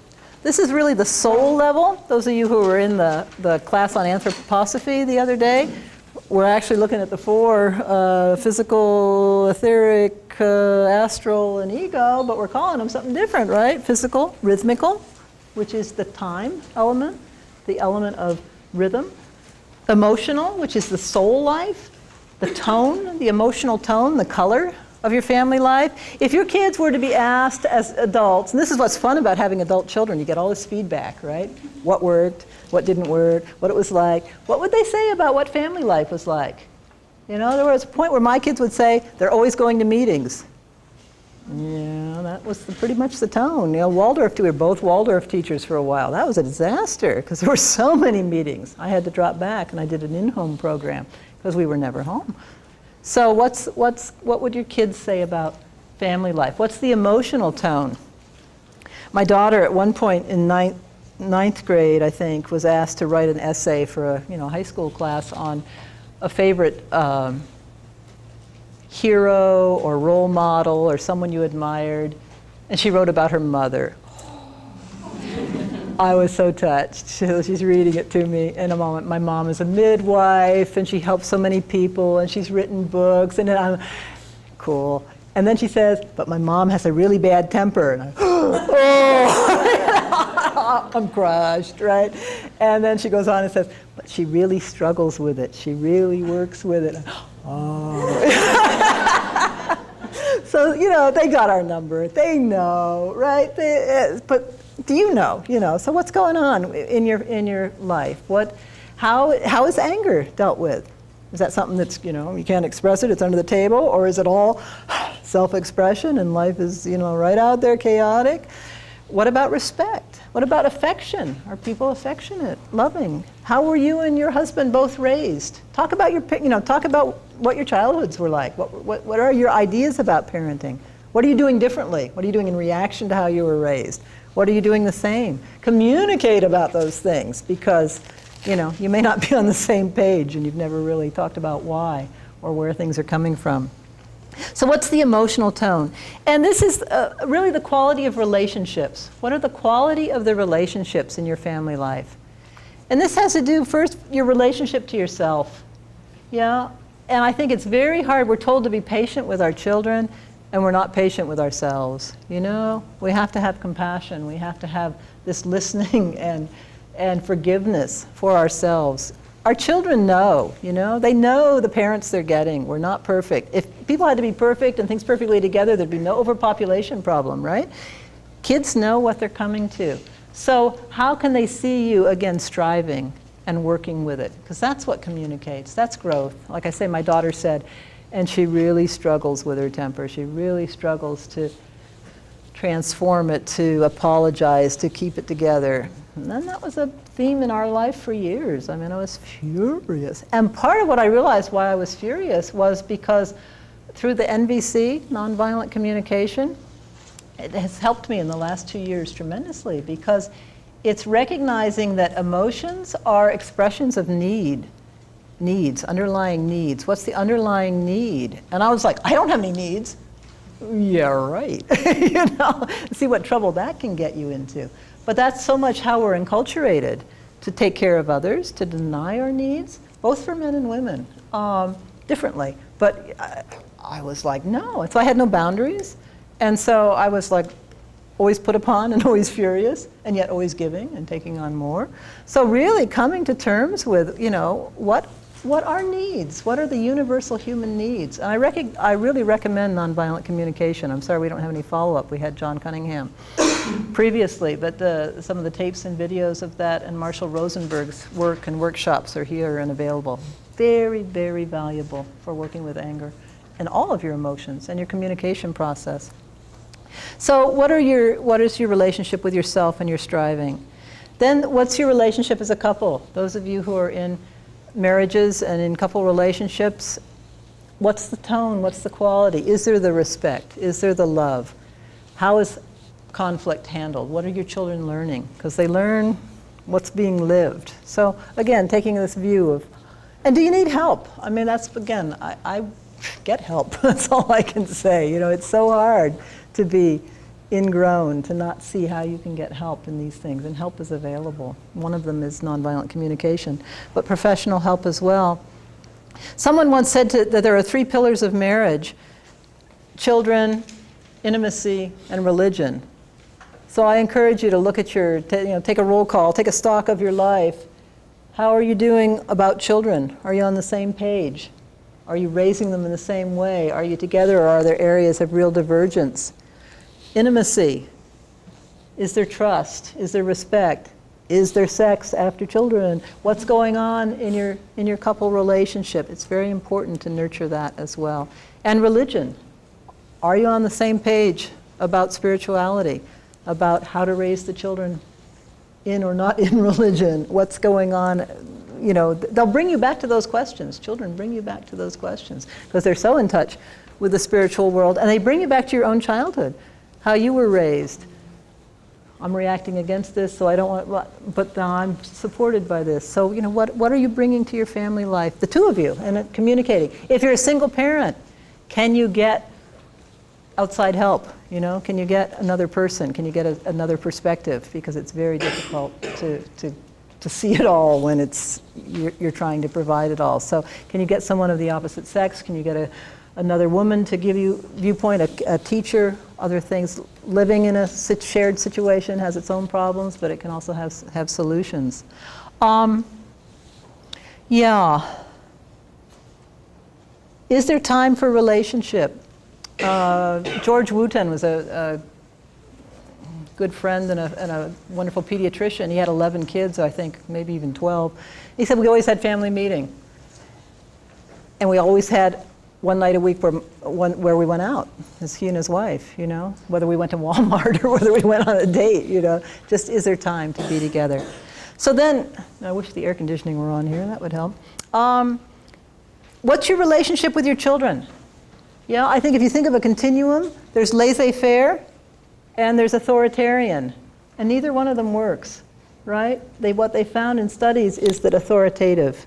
This is really the soul level. Those of you who were in the class on anthroposophy the other day, we're actually looking at the 4, physical, etheric, astral, and ego, but we're calling them something different, right? Physical, rhythmical, which is the time element, the element of rhythm. Emotional, which is the soul life, the tone, the emotional tone, the color of your family life. If your kids were to be asked as adults, and this is what's fun about having adult children, you get all this feedback, right? What worked, what didn't work, what it was like. What would they say about what family life was like? You know, there was a point where my kids would say, they're always going to meetings. Yeah, that was pretty much the tone. You know, we were both Waldorf teachers for a while. That was a disaster because there were so many meetings. I had to drop back and I did an in-home program because we were never home. So what would your kids say about family life? What's the emotional tone? My daughter at one point in ninth grade, I think, was asked to write an essay for a high school class on a favorite hero or role model or someone you admired, and she wrote about her mother. I was so touched. She's reading it to me in a moment. My mom is a midwife, and she helps so many people, and she's written books, and I'm cool. And then she says, but my mom has a really bad temper. And I'm crushed, right? And then she goes on and says, but she really struggles with it. She really works with it. So, they got our number. They know, right? But do you know? So what's going on in your life? How is anger dealt with? Is that something that's, you can't express it, it's under the table? Or is it all self-expression and life is, right out there, chaotic? What about respect? What about affection? Are people affectionate, loving? How were you and your husband both raised? Talk about what your childhoods were like. What are your ideas about parenting? What are you doing differently? What are you doing in reaction to how you were raised? What are you doing the same? Communicate about those things because, you may not be on the same page and you've never really talked about why or where things are coming from. So what's the emotional tone? And this is really the quality of relationships. What are the quality of the relationships in your family life? And this has to do, first, your relationship to yourself. Yeah? And I think it's very hard. We're told to be patient with our children, and we're not patient with ourselves. We have to have compassion. We have to have this listening and forgiveness for ourselves. Our children know, you know, they know the parents they're getting. We're not perfect. If people had to be perfect and things perfectly together, there'd be no overpopulation problem, right? Kids know what they're coming to. So how can they see you, again, striving and working with it? Because that's what communicates. That's growth. Like I say, my daughter said, and she really struggles with her temper. She really struggles to transform it, to apologize, to keep it together. And then that was a theme in our life for years. I mean, I was furious. And part of what I realized why I was furious was because through the NVC, nonviolent communication, it has helped me in the last 2 years tremendously, because it's recognizing that emotions are expressions of needs, underlying needs. What's the underlying need? And I was like, I don't have any needs. Yeah, right. You know, see what trouble that can get you into. But that's so much how we're enculturated, to take care of others, to deny our needs, both for men and women, differently. But I was like, no. So I had no boundaries. And so I was like, always put upon and always furious, and yet always giving and taking on more. So really coming to terms with, you know, what are needs? What are the universal human needs? And I really recommend nonviolent communication. I'm sorry we don't have any follow-up. We had John Cunningham previously, but some of the tapes and videos of that and Marshall Rosenberg's work and workshops are here and available. Very, very valuable for working with anger and all of your emotions and your communication process. So what is your relationship with yourself and your striving? Then what's your relationship as a couple? Those of you who are in marriages and in couple relationships, what's the tone? What's the quality? Is there the respect? Is there the love? How is conflict handled? What are your children learning? Because they learn what's being lived. So again, taking this view of, and do you need help? I mean, that's, again, I get help. That's all I can say. You know, it's so hard to be ingrown, to not see how you can get help in these things, and help is available. One of them is nonviolent communication, but professional help as well. Someone once said that there are 3 pillars of marriage: children, intimacy, and religion. So I encourage you to look at your, take a roll call, take a stock of your life. How are you doing about children? Are you on the same page? Are you raising them in the same way? Are you together, or are there areas of real divergence? Intimacy. Is there trust? Is there respect? Is there sex after children? What's going on in your couple relationship? It's very important to nurture that as well. And religion. Are you on the same page about spirituality? About how to raise the children in or not in religion? What's going on? You know, they'll bring you back to those questions. Children bring you back to those questions because they're so in touch with the spiritual world, and they bring you back to your own childhood, how you were raised. I'm reacting against this, so I don't want, but now I'm supported by this. So, you know, what are you bringing to your family life? The two of you, and communicating. If you're a single parent, can you get outside help? You know, can you get another person? Can you get another perspective? Because it's very difficult to see it all when you're trying to provide it all. So can you get someone of the opposite sex? Can you get another woman to give you viewpoint, a teacher, other things? Living in a shared situation has its own problems, but it can also have solutions. Yeah. Is there time for relationship? George Wooten was a good friend and a wonderful pediatrician. He had 11 kids, I think, maybe even 12. He said we always had family meeting. And we always had one night a week where we went out, as he and his wife, you know, whether we went to Walmart or whether we went on a date, you know, just is there time to be together. So then, I wish the air conditioning were on here, that would help. What's your relationship with your children? Yeah, I think if you think of a continuum, there's laissez-faire and there's authoritarian, and neither one of them works, right? What they found in studies is that authoritative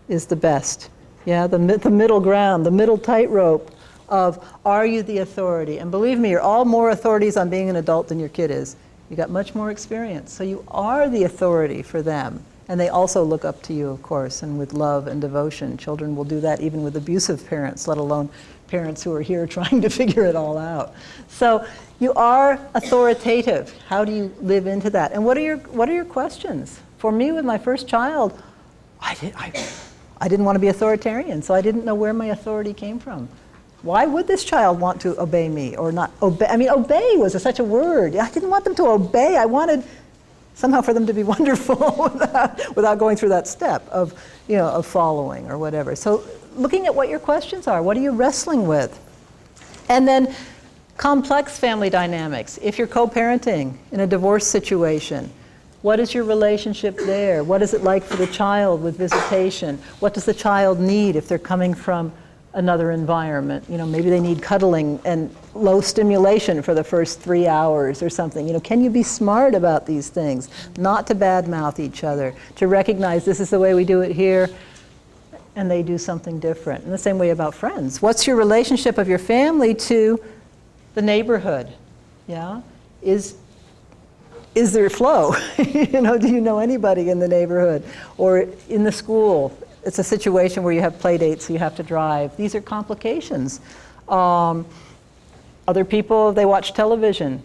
is the best. Yeah, the middle ground, the middle tightrope of, are you the authority? And believe me, you're all more authorities on being an adult than your kid is. You got much more experience. So you are the authority for them. And they also look up to you, of course, and with love and devotion. Children will do that even with abusive parents, let alone parents who are here trying to figure it all out. So you are authoritative. How do you live into that? And what are your questions? For me, with my first child, I didn't want to be authoritarian, so I didn't know where my authority came from. Why would this child want to obey me or not obey? I mean, obey was such a word. I didn't want them to obey. I wanted somehow for them to be wonderful without going through that step of, of following or whatever. So looking at what your questions are, what are you wrestling with? And then complex family dynamics. If you're co-parenting in a divorce situation, what is your relationship there? What is it like for the child with visitation? What does the child need if they're coming from another environment? Maybe they need cuddling and low stimulation for the first 3 hours or something. Can you be smart about these things? Not to badmouth each other, to recognize this is the way we do it here, and they do something different. In the same way about friends. What's your relationship of your family to the neighborhood? Yeah? Is there flow? Do you know anybody in the neighborhood? Or in the school? It's a situation where you have play dates, so you have to drive. These are complications. Other people, they watch television.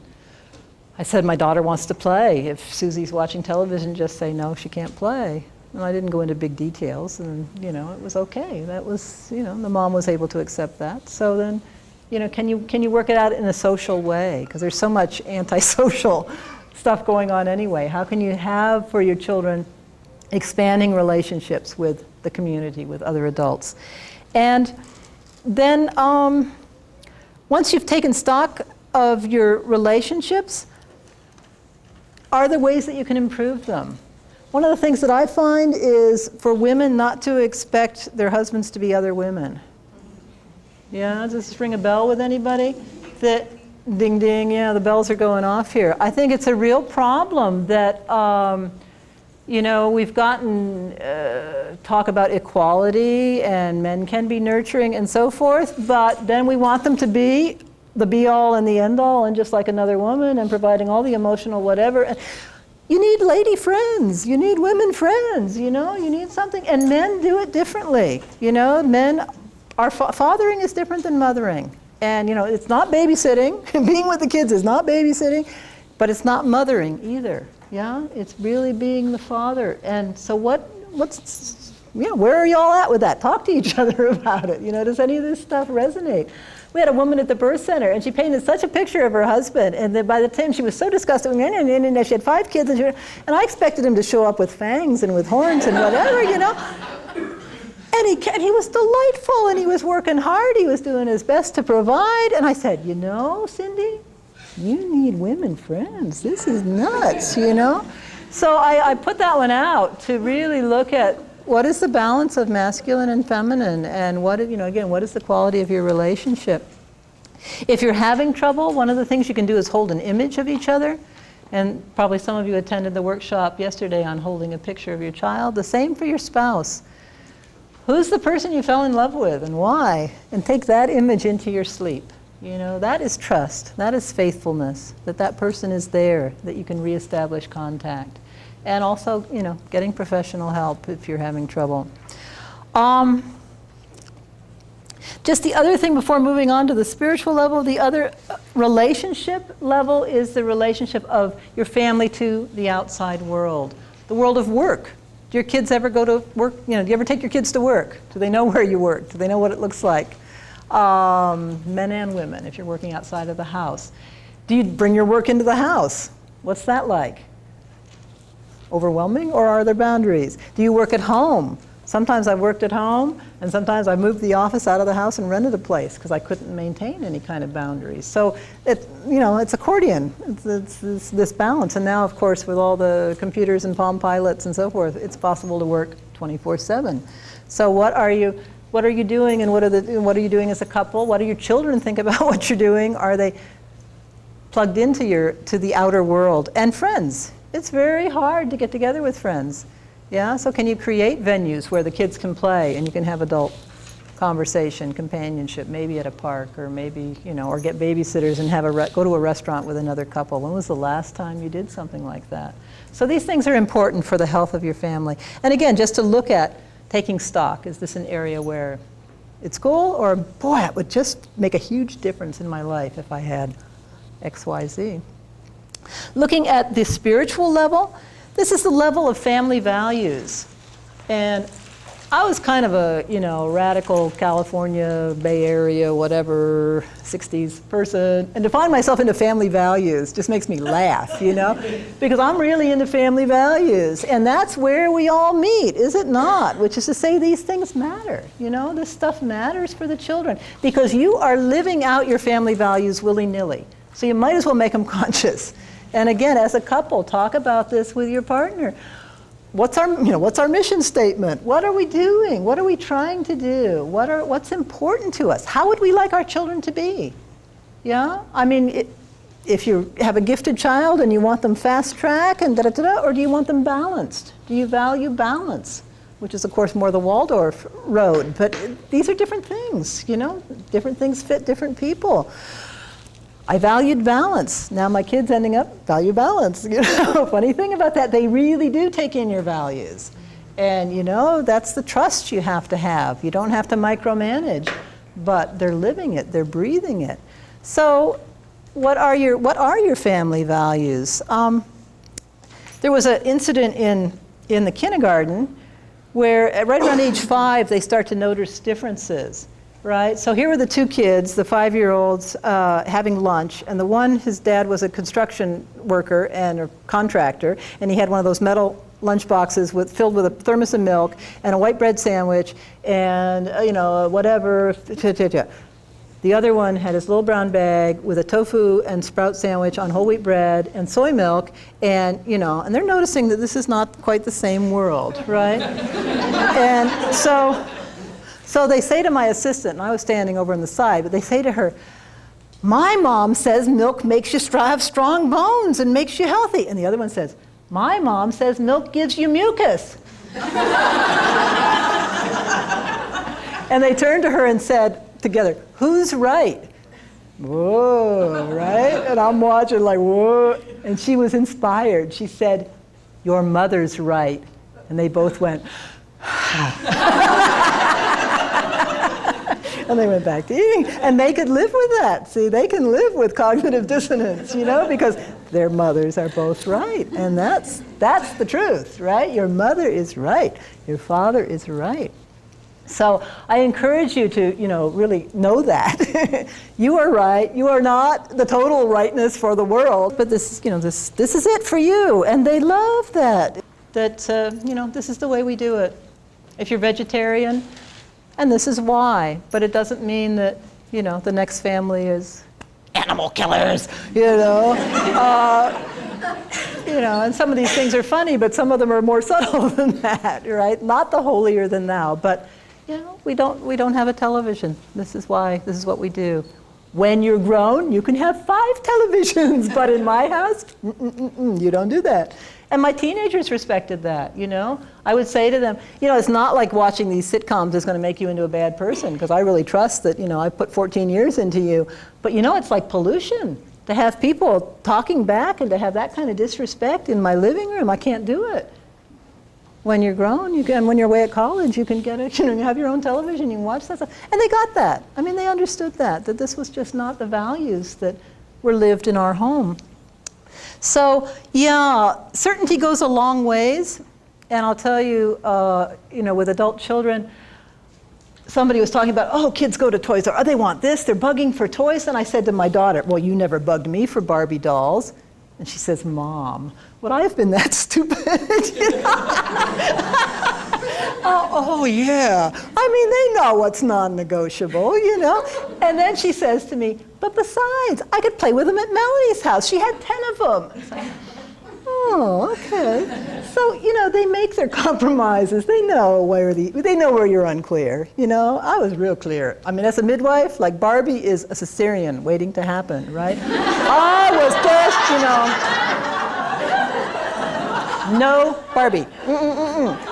I said, my daughter wants to play. If Susie's watching television, just say, no, she can't play. And I didn't go into big details, and it was okay. That was, the mom was able to accept that. So then, can you work it out in a social way? Because there's so much antisocial stuff going on anyway. How can you have for your children expanding relationships with the community, with other adults? And then once you've taken stock of your relationships, are there ways that you can improve them? One of the things that I find is for women not to expect their husbands to be other women. Yeah, does this ring a bell with anybody? That ding ding, yeah, the bells are going off here. I think it's a real problem that we've gotten talk about equality and men can be nurturing and so forth, but then we want them to be the be-all and the end-all and just like another woman and providing all the emotional whatever. You need lady friends, you need women friends, you need something. And men do it differently. Men, fathering is different than mothering. And it's not babysitting. Being with the kids is not babysitting, but it's not mothering either. Yeah, it's really being the father. And so where are y'all at with that? Talk to each other about it. Does any of this stuff resonate? We had a woman at the birth center, and she painted such a picture of her husband, and then by the time she was so disgusted, and she had 5 kids, and I expected him to show up with fangs and with horns and whatever, And he was delightful, and he was working hard, he was doing his best to provide, and I said, Cindy, you need women friends. This is nuts, So I put that one out to really look at what is the balance of masculine and feminine, and what is the quality of your relationship. If you're having trouble, one of the things you can do is hold an image of each other. And probably some of you attended the workshop yesterday on holding a picture of your child. The same for your spouse. Who's the person you fell in love with and why? And take that image into your sleep. That is trust. That is faithfulness. That person is there, that you can reestablish contact. And also, getting professional help if you're having trouble. Just the other thing before moving on to the spiritual level, the other relationship level is the relationship of your family to the outside world. The world of work. Do your kids ever go to work? Do you ever take your kids to work? Do they know where you work? Do they know what it looks like? Men and women, if you're working outside of the house. Do you bring your work into the house? What's that like? Overwhelming, or are there boundaries? Do you work at home? Sometimes I've worked at home, and sometimes I moved the office out of the house and rented a place because I couldn't maintain any kind of boundaries. So it's accordion. It's this balance. And now, of course, with all the computers and Palm Pilots and so forth, it's possible to work 24/7. So what are you doing, and what are you doing as a couple? What do your children think about what you're doing? Are they plugged into the outer world? And friends. It's very hard to get together with friends. Yeah, so can you create venues where the kids can play and you can have adult conversation, companionship, maybe at a park, or maybe, or get babysitters and go to a restaurant with another couple. When was the last time you did something like that? So these things are important for the health of your family. And again, just to look at taking stock. Is this an area where it's cool, or boy, it would just make a huge difference in my life if I had X, Y, Z. Looking at the spiritual level, this is the level of family values. And I was kind of a, radical California, Bay Area, whatever, 60s person. And to find myself into family values just makes me laugh, because I'm really into family values. And that's where we all meet, is it not? Which is to say these things matter, this stuff matters for the children. Because you are living out your family values willy-nilly. So you might as well make them conscious. And again, as a couple, talk about this with your partner. What's our mission statement? What are we doing? What are we trying to do? What's important to us? How would we like our children to be? Yeah? I mean, if you have a gifted child and you want them fast track and da-da-da-da, or do you want them balanced? Do you value balance? Which is, of course, more the Waldorf road. But these are different things, Different things fit different people. I valued balance. Now my kids ending up value balance. Funny thing about that, they really do take in your values. And that's the trust you have to have. You don't have to micromanage, but they're living it, they're breathing it. So what are your family values? There was an incident in the kindergarten where right around age 5, they start to notice differences. Right? So here were the two kids, the 5-year-olds, having lunch, and the one, his dad was a construction worker and a contractor, and he had one of those metal lunch boxes filled with a thermos of milk and a white bread sandwich and, whatever. The other one had his little brown bag with a tofu and sprout sandwich on whole wheat bread and soy milk, and, and they're noticing that this is not quite the same world, right? And so they say to my assistant, and I was standing over on the side, but they say to her, my mom says milk makes you have strong bones and makes you healthy. And the other one says, my mom says milk gives you mucus. And they turned to her and said together, who's right? Whoa, right? And I'm watching like, whoa. And she was inspired. She said, your mother's right. And they both went, and they went back to eating, and they could live with that. See, they can live with cognitive dissonance, because their mothers are both right, and that's the truth, right? Your mother is right, your father is right. So I encourage you to, really know that. You are right. You are not the total rightness for the world, but this is it for you, and they love that. That this is the way we do it. If you're vegetarian. And this is why, but it doesn't mean that, the next family is animal killers, and some of these things are funny, but some of them are more subtle than that, right? Not the holier than thou, but, we don't have a television. This is what we do. When you're grown, you can have 5 televisions, but in my house, you don't do that. And my teenagers respected that, I would say to them, it's not like watching these sitcoms is going to make you into a bad person, because I really trust that, I put 14 years into you. But, it's like pollution to have people talking back and to have that kind of disrespect in my living room. I can't do it. When you're grown, when you're away at college, you can get you have your own television, you can watch that stuff. And they got that. I mean, they understood that this was just not the values that were lived in our home. So, yeah, certainty goes a long ways. And I'll tell you, with adult children, somebody was talking about, kids go to Toys R Us, they want this, they're bugging for toys. And I said to my daughter, well, you never bugged me for Barbie dolls. And she says, Mom, would I have been that stupid? Oh, yeah. I mean, they know what's non-negotiable, And then she says to me, but besides, I could play with them at Melanie's house. She had 10 of them. It's like, oh, okay. So, they make their compromises. They know where you're unclear. I was real clear. I mean, as a midwife, like Barbie is a cesarean waiting to happen, right? I was just, no Barbie.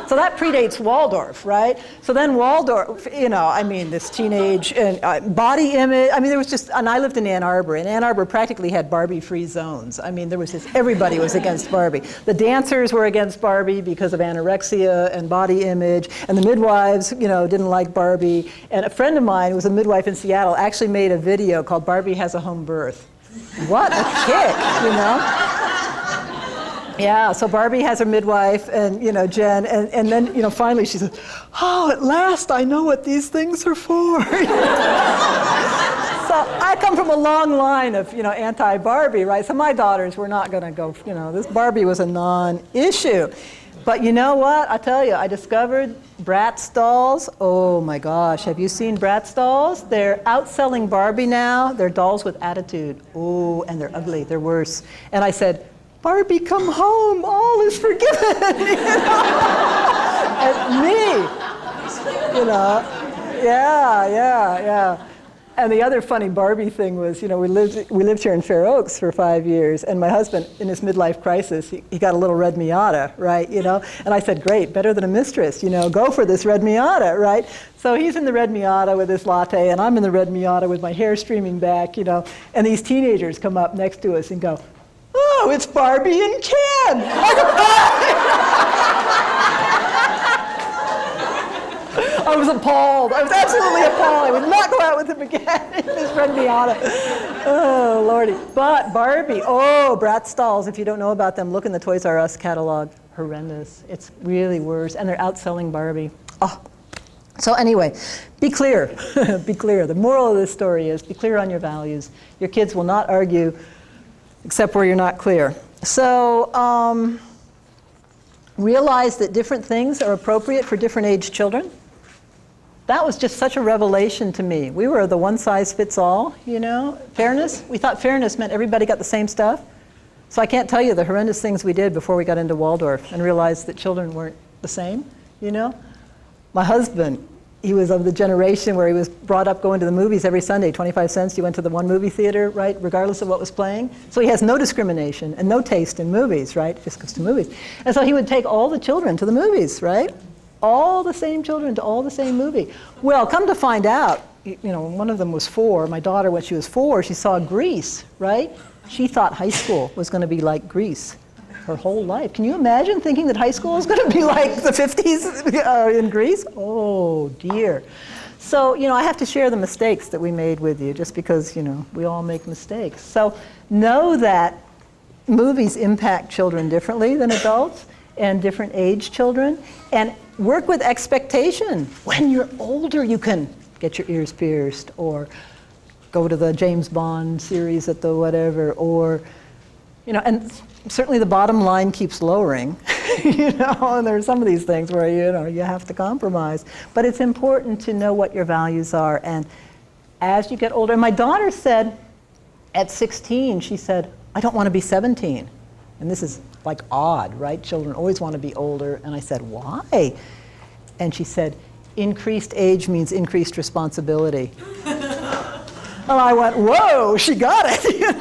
So that predates Waldorf, right? So then Waldorf, this teenage and body image. I mean, there was just, and I lived in Ann Arbor, and Ann Arbor practically had Barbie-free zones. I mean, there was everybody was against Barbie. The dancers were against Barbie because of anorexia and body image, and the midwives, didn't like Barbie. And a friend of mine who was a midwife in Seattle actually made a video called Barbie Has a Home Birth. What a kick, Yeah, so Barbie has her midwife and, Jen, and then, finally she says, oh, at last I know what these things are for. So I come from a long line of, anti-Barbie, right? So my daughters were not going to go, this Barbie was a non-issue. But you know what? I tell you, I discovered Bratz dolls. Oh my gosh, have you seen Bratz dolls? They're outselling Barbie now. They're dolls with attitude. Oh, and they're ugly, they're worse. And I said, Barbie, come home, all is forgiven, And me, yeah. And the other funny Barbie thing was, we lived here in Fair Oaks for 5 years, and my husband, in his midlife crisis, he got a little red Miata, right, And I said, great, better than a mistress, go for this red Miata, right? So he's in the red Miata with his latte, and I'm in the red Miata with my hair streaming back, and these teenagers come up next to us and go, oh, it's Barbie and Ken. I was appalled. I was absolutely appalled. I would not go out with him again. His friend Miata. Oh, Lordy. But Barbie, Bratz dolls, if you don't know about them, look in the Toys R Us catalog. Horrendous. It's really worse. And they're outselling Barbie. Oh. So anyway, be clear. Be clear. The moral of this story is be clear on your values. Your kids will not argue except where you're not clear. So realize that different things are appropriate for different age children. That was just such a revelation to me. We were the one size fits all, Fairness. We thought fairness meant everybody got the same stuff. So I can't tell you the horrendous things we did before we got into Waldorf and realized that children weren't the same, My husband, he was of the generation where he was brought up going to the movies every Sunday, 25 cents, you went to the one movie theater, right, regardless of what was playing. So he has no discrimination and no taste in movies, right, just goes to movies. And so he would take all the children to the movies, right? All the same children to all the same movie. Well, come to find out, one of them was 4. My daughter, when she was 4, she saw Grease, right? She thought high school was going to be like Grease her whole life. Can you imagine thinking that high school is going to be like the 50s in Greece? Oh, dear. So, I have to share the mistakes that we made with you just because, we all make mistakes. So know that movies impact children differently than adults and different age children. And work with expectation. When you're older, you can get your ears pierced or go to the James Bond series at the whatever, or, and certainly the bottom line keeps lowering, and there are some of these things where, you have to compromise. But it's important to know what your values are. And as you get older, and my daughter said at 16, she said, I don't want to be 17. And this is like odd, right? Children always want to be older. And I said, why? And she said, increased age means increased responsibility. And I went, whoa, she got it,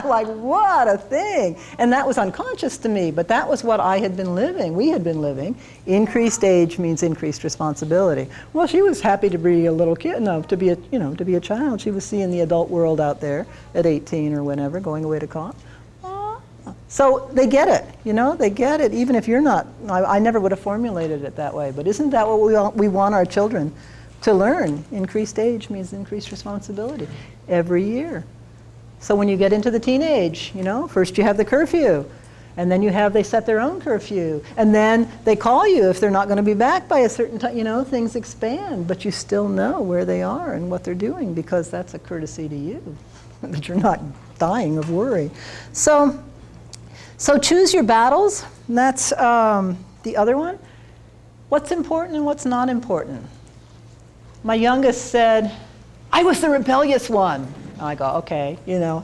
like, what a thing. And that was unconscious to me, but that was what I had been living, we had been living. Increased age means increased responsibility. Well, she was happy to be a little kid, to be a child. She was seeing the adult world out there at 18 or whenever, going away to college. So they get it, they get it, even if you're not. I never would have formulated it that way, but isn't that what we want our children to learn? Increased age means increased responsibility every year. So when you get into the teenage, first you have the curfew, and then they set their own curfew, and then they call you if they're not going to be back by a certain time, things expand, but you still know where they are and what they're doing because that's a courtesy to you, that you're not dying of worry. So choose your battles, and that's the other one. What's important and what's not important? My youngest said, I was the rebellious one. And I go, okay,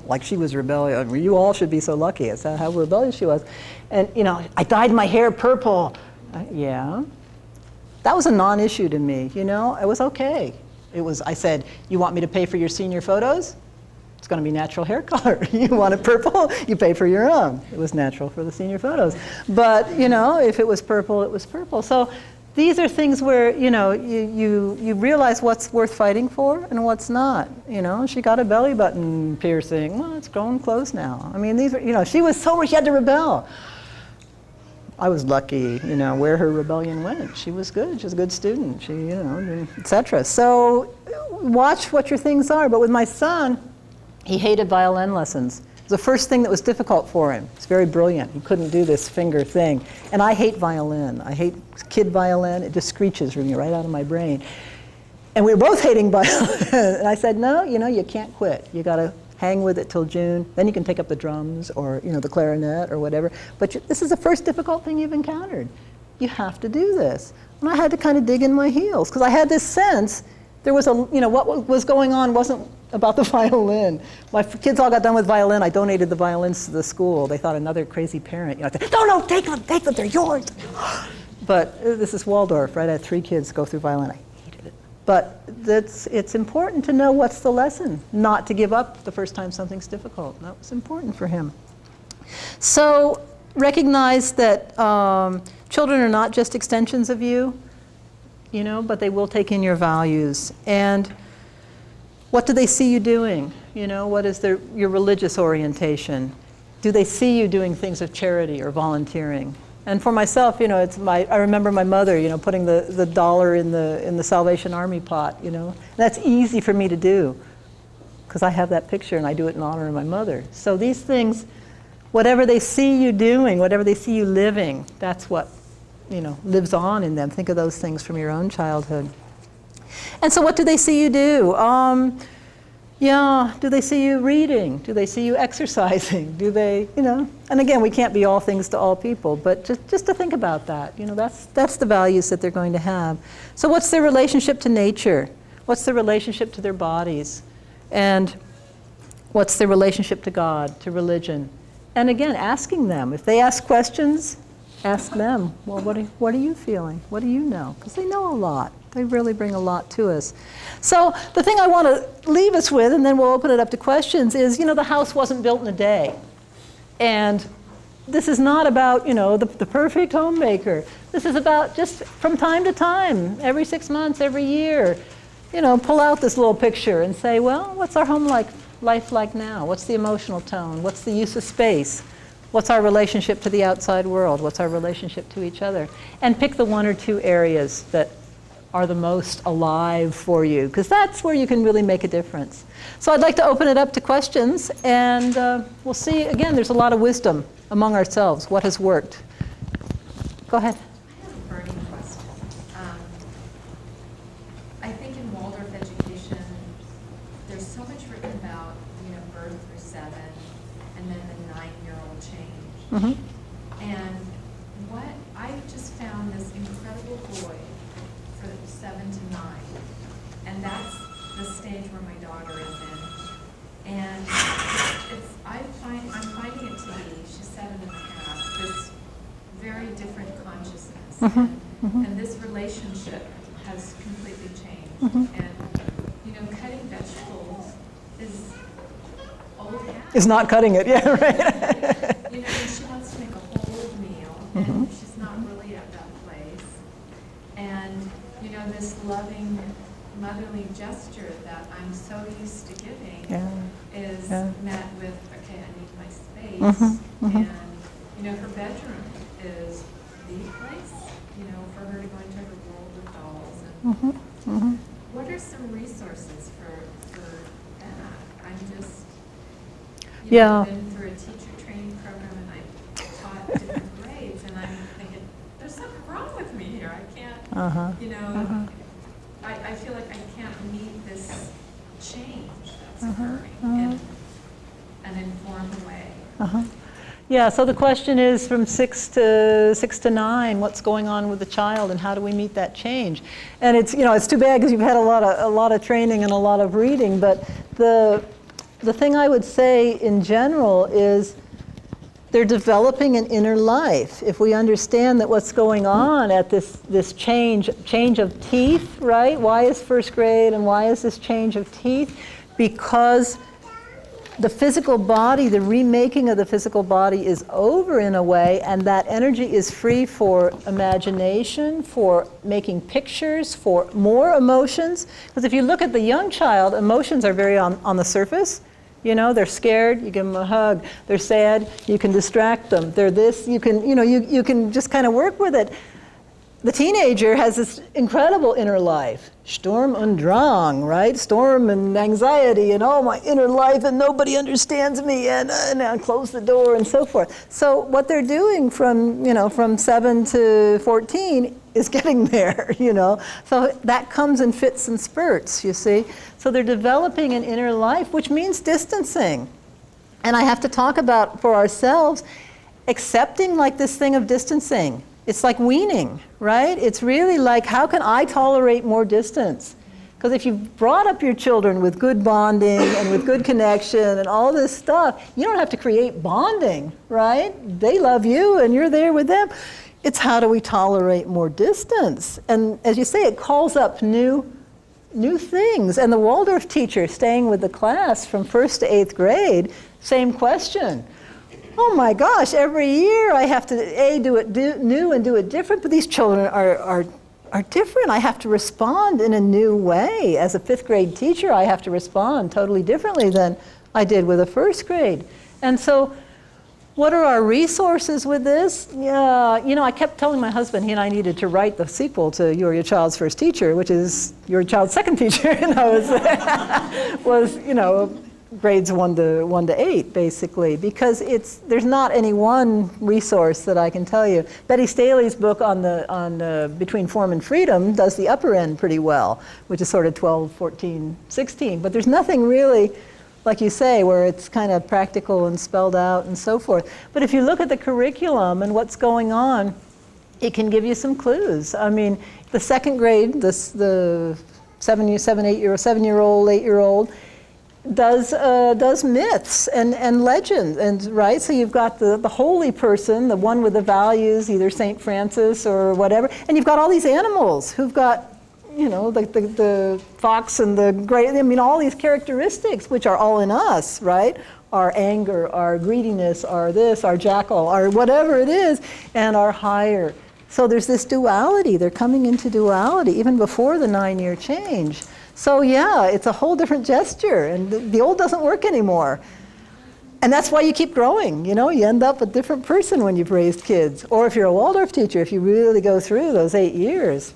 like she was rebellious. You all should be so lucky. That's how rebellious she was. And, I dyed my hair purple. Yeah. That was a non-issue to me, It was okay. I said, you want me to pay for your senior photos? It's going to be natural hair color. You want it purple? You pay for your own. It was natural for the senior photos. But, if it was purple, it was purple. So these are things where, you realize what's worth fighting for and what's not. She got a belly button piercing. Well, it's growing close now. I mean, these are, she was sober, she had to rebel. I was lucky, where her rebellion went. She was good. She was a good student. She, etc. So watch what your things are. But with my son, he hated violin lessons. The first thing that was difficult for him. He's very brilliant. He couldn't do this finger thing. And I hate violin. I hate kid violin. It just screeches me right out of my brain. And we were both hating violin. And I said, no, you can't quit. You got to hang with it till June. Then you can take up the drums or, the clarinet or whatever. But this is the first difficult thing you've encountered. You have to do this. And I had to kind of dig in my heels because I had this sense there was what was going on wasn't about the violin. My kids all got done with violin. I donated the violins to the school. They thought another crazy parent. Said, no, take them, they're yours. But this is Waldorf, right? I had 3 kids go through violin. I hated it. But it's important to know what's the lesson, not to give up the first time something's difficult. That was important for him. So recognize that children are not just extensions of you, but they will take in your values. And what do they see you doing? What is your religious orientation? Do they see you doing things of charity or volunteering? And for myself, I remember my mother, putting the dollar in the Salvation Army pot, That's easy for me to do because I have that picture and I do it in honor of my mother. So these things, whatever they see you doing, whatever they see you living, that's what lives on in them. Think of those things from your own childhood. And so what do they see you do? Do they see you reading? Do they see you exercising? Do they, and again, we can't be all things to all people, but just to think about that, that's the values that they're going to have. So what's their relationship to nature? What's their relationship to their bodies? And what's their relationship to God, to religion? And again, asking them. If they ask questions, ask them, well, what are you feeling? What do you know? Because they know a lot. They really bring a lot to us. So the thing I want to leave us with, and then we'll open it up to questions, is, the house wasn't built in a day. And this is not about, the perfect homemaker. This is about just from time to time, every 6 months, every year, pull out this little picture and say, well, what's our home life like now? What's the emotional tone? What's the use of space? What's our relationship to the outside world? What's our relationship to each other? And pick the 1 or 2 areas that are the most alive for you, because that's where you can really make a difference. So I'd like to open it up to questions, and we'll see, again, there's a lot of wisdom among ourselves. What has worked? Go ahead. I have a burning question. I think in Waldorf education, there's so much written about, birth through 7, and then the 9-year-old change. Mm-hmm. And what I just found this incredible void for 7 to 9, and that's the stage where my daughter is in. And I'm finding it to be, she's 7.5, this very different consciousness, mm-hmm. Mm-hmm. and this relationship has completely changed. Mm-hmm. And cutting vegetables is old hat. Is not cutting it, yeah, right. And she wants to make a whole meal, and mm-hmm. she's not really at that place. And this loving motherly gesture that I'm so used to giving is met with, okay, I need my space. Mm-hmm. Mm-hmm. And her bedroom is the place, for her to go into her world of dolls. And mm-hmm. Mm-hmm. what are some resources for that? I'm just, I've been through a teacher training program and I've taught different grades, and I'm thinking, there's something wrong with me here. I can't, I feel like I can't meet this change that's occurring in an informed way. Yeah, so the question is from 6 to 9, what's going on with the child and how do we meet that change? And it's, it's too bad because you've had a lot of training and a lot of reading, but the thing I would say in general is they're developing an inner life. If we understand that what's going on at this change of teeth, right? Why is first grade and why is this change of teeth? Because the physical body, the remaking of the physical body is over in a way, and that energy is free for imagination, for making pictures, for more emotions. Because if you look at the young child, emotions are very on the surface. They're scared, you give them a hug. They're sad, you can distract them. They're this, you can, you can just kind of work with it. the teenager has this incredible inner life. Sturm und Drang, right? Storm and anxiety and my inner life and nobody understands me and I close the door and so forth. So what they're doing from 7 to 14 is getting there, So that comes in fits and spurts, you see. So they're developing an inner life, which means distancing. And I have to talk about for ourselves, accepting like this thing of distancing. It's like weaning, right? It's really like, how can I tolerate more distance? Because if you've brought up your children with good bonding and with good connection and all this stuff, you don't have to create bonding, right? They love you and you're there with them. It's how do we tolerate more distance? And as you say, it calls up new things. And the Waldorf teacher staying with the class from 1st to 8th grade, same question. Oh my gosh, every year I have to do it new and do it different, but these children are different. I have to respond in a new way. As a 5th grade teacher, I have to respond totally differently than I did with a 1st grade. And so what are our resources with this? Yeah, I kept telling my husband he and I needed to write the sequel to You're Your Child's First Teacher, which is Your Child's Second Teacher, and I was grades 1 to 8, basically, because there's not any one resource that I can tell you. Betty Staley's book on Between Form and Freedom does the upper end pretty well, which is sort of 12, 14, 16. But there's nothing really, like you say, where it's kind of practical and spelled out and so forth. But if you look at the curriculum and what's going on, it can give you some clues. I mean, the 2nd grade, the 7-year-old, 8-year-old, does myths and legends, and right. So you've got the holy person, the one with the values, either Saint Francis or whatever, and you've got all these animals who've got, the fox and the gray. I mean, all these characteristics which are all in us, right? Our anger, our greediness, our this, our jackal, our whatever it is, and our higher. So there's this duality. They're coming into duality even before the 9-year change. So yeah, it's a whole different gesture, and the old doesn't work anymore. And that's why you keep growing, you end up a different person when you've raised kids. Or if you're a Waldorf teacher, if you really go through those 8 years,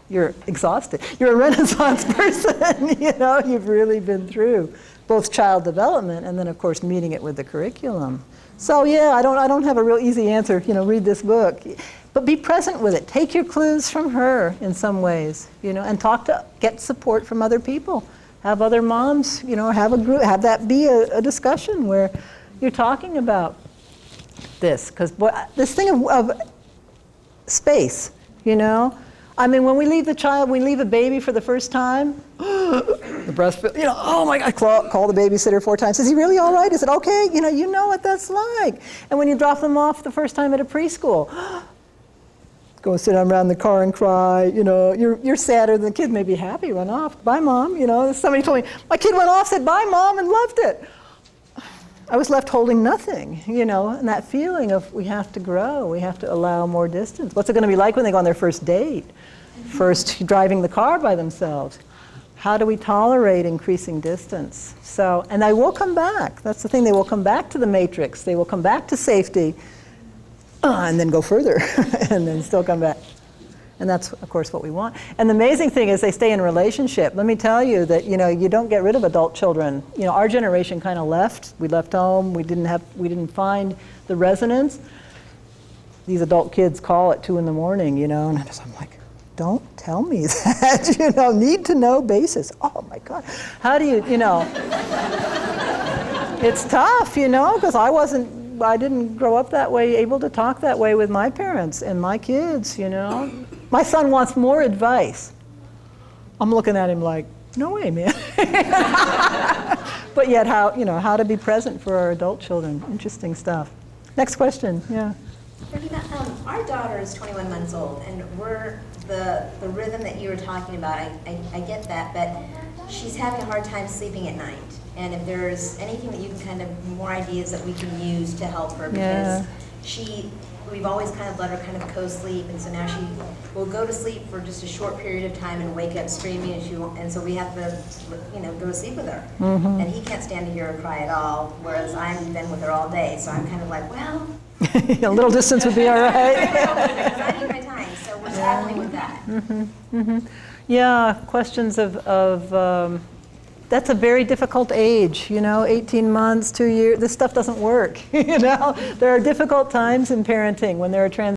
you're exhausted. You're a Renaissance person, you've really been through both child development and then of course meeting it with the curriculum. So yeah, I don't have a real easy answer, read this book. But be present with it. Take your clues from her in some ways, and get support from other people. Have other moms, have a group, have that be a discussion where you're talking about this. Because this thing of space, I mean, when we leave we leave a baby for the first time, the breast, oh my God, call the babysitter 4 times. Is he really all right? Is it okay? You know what that's like. And when you drop them off the first time at a preschool, go sit around the car and cry, you're sadder than the kid, may be happy, run off, bye mom, somebody told me, my kid went off, said bye mom, and loved it. I was left holding nothing, and that feeling of we have to grow, we have to allow more distance. What's it going to be like when they go on their first date? First driving the car by themselves. How do we tolerate increasing distance? So, and they will come back. That's the thing, they will come back to the matrix, they will come back to safety, and then go further, and then still come back. And that's, of course, what we want. And the amazing thing is they stay in relationship. Let me tell you that, you don't get rid of adult children. Our generation kind of left. We left home. We didn't find the resonance. These adult kids call at 2 in the morning, and I'm like, don't tell me that, need to know basis. Oh my God. How do you, it's tough, because I didn't grow up that way, able to talk that way with my parents and my kids, My son wants more advice. I'm looking at him like, no way, man. But yet how to be present for our adult children. Interesting stuff. Next question, yeah. Rahima, our daughter is 21 months old, and we're the rhythm that you were talking about, I get that, but she's having a hard time sleeping at night. And if there's anything that you can more ideas that we can use to help her, because we've always kind of let her kind of co-sleep, and so now she will go to sleep for just a short period of time and wake up screaming, and so we have to, go to sleep with her. Mm-hmm. And he can't stand to hear her cry at all, whereas I've been with her all day, so I'm kind of like, well, a little distance would be all right. because I need my time, so we're happening with that? Yeah, questions of that's a very difficult age, 18 months, 2 years, this stuff doesn't work, There are difficult times in parenting when there are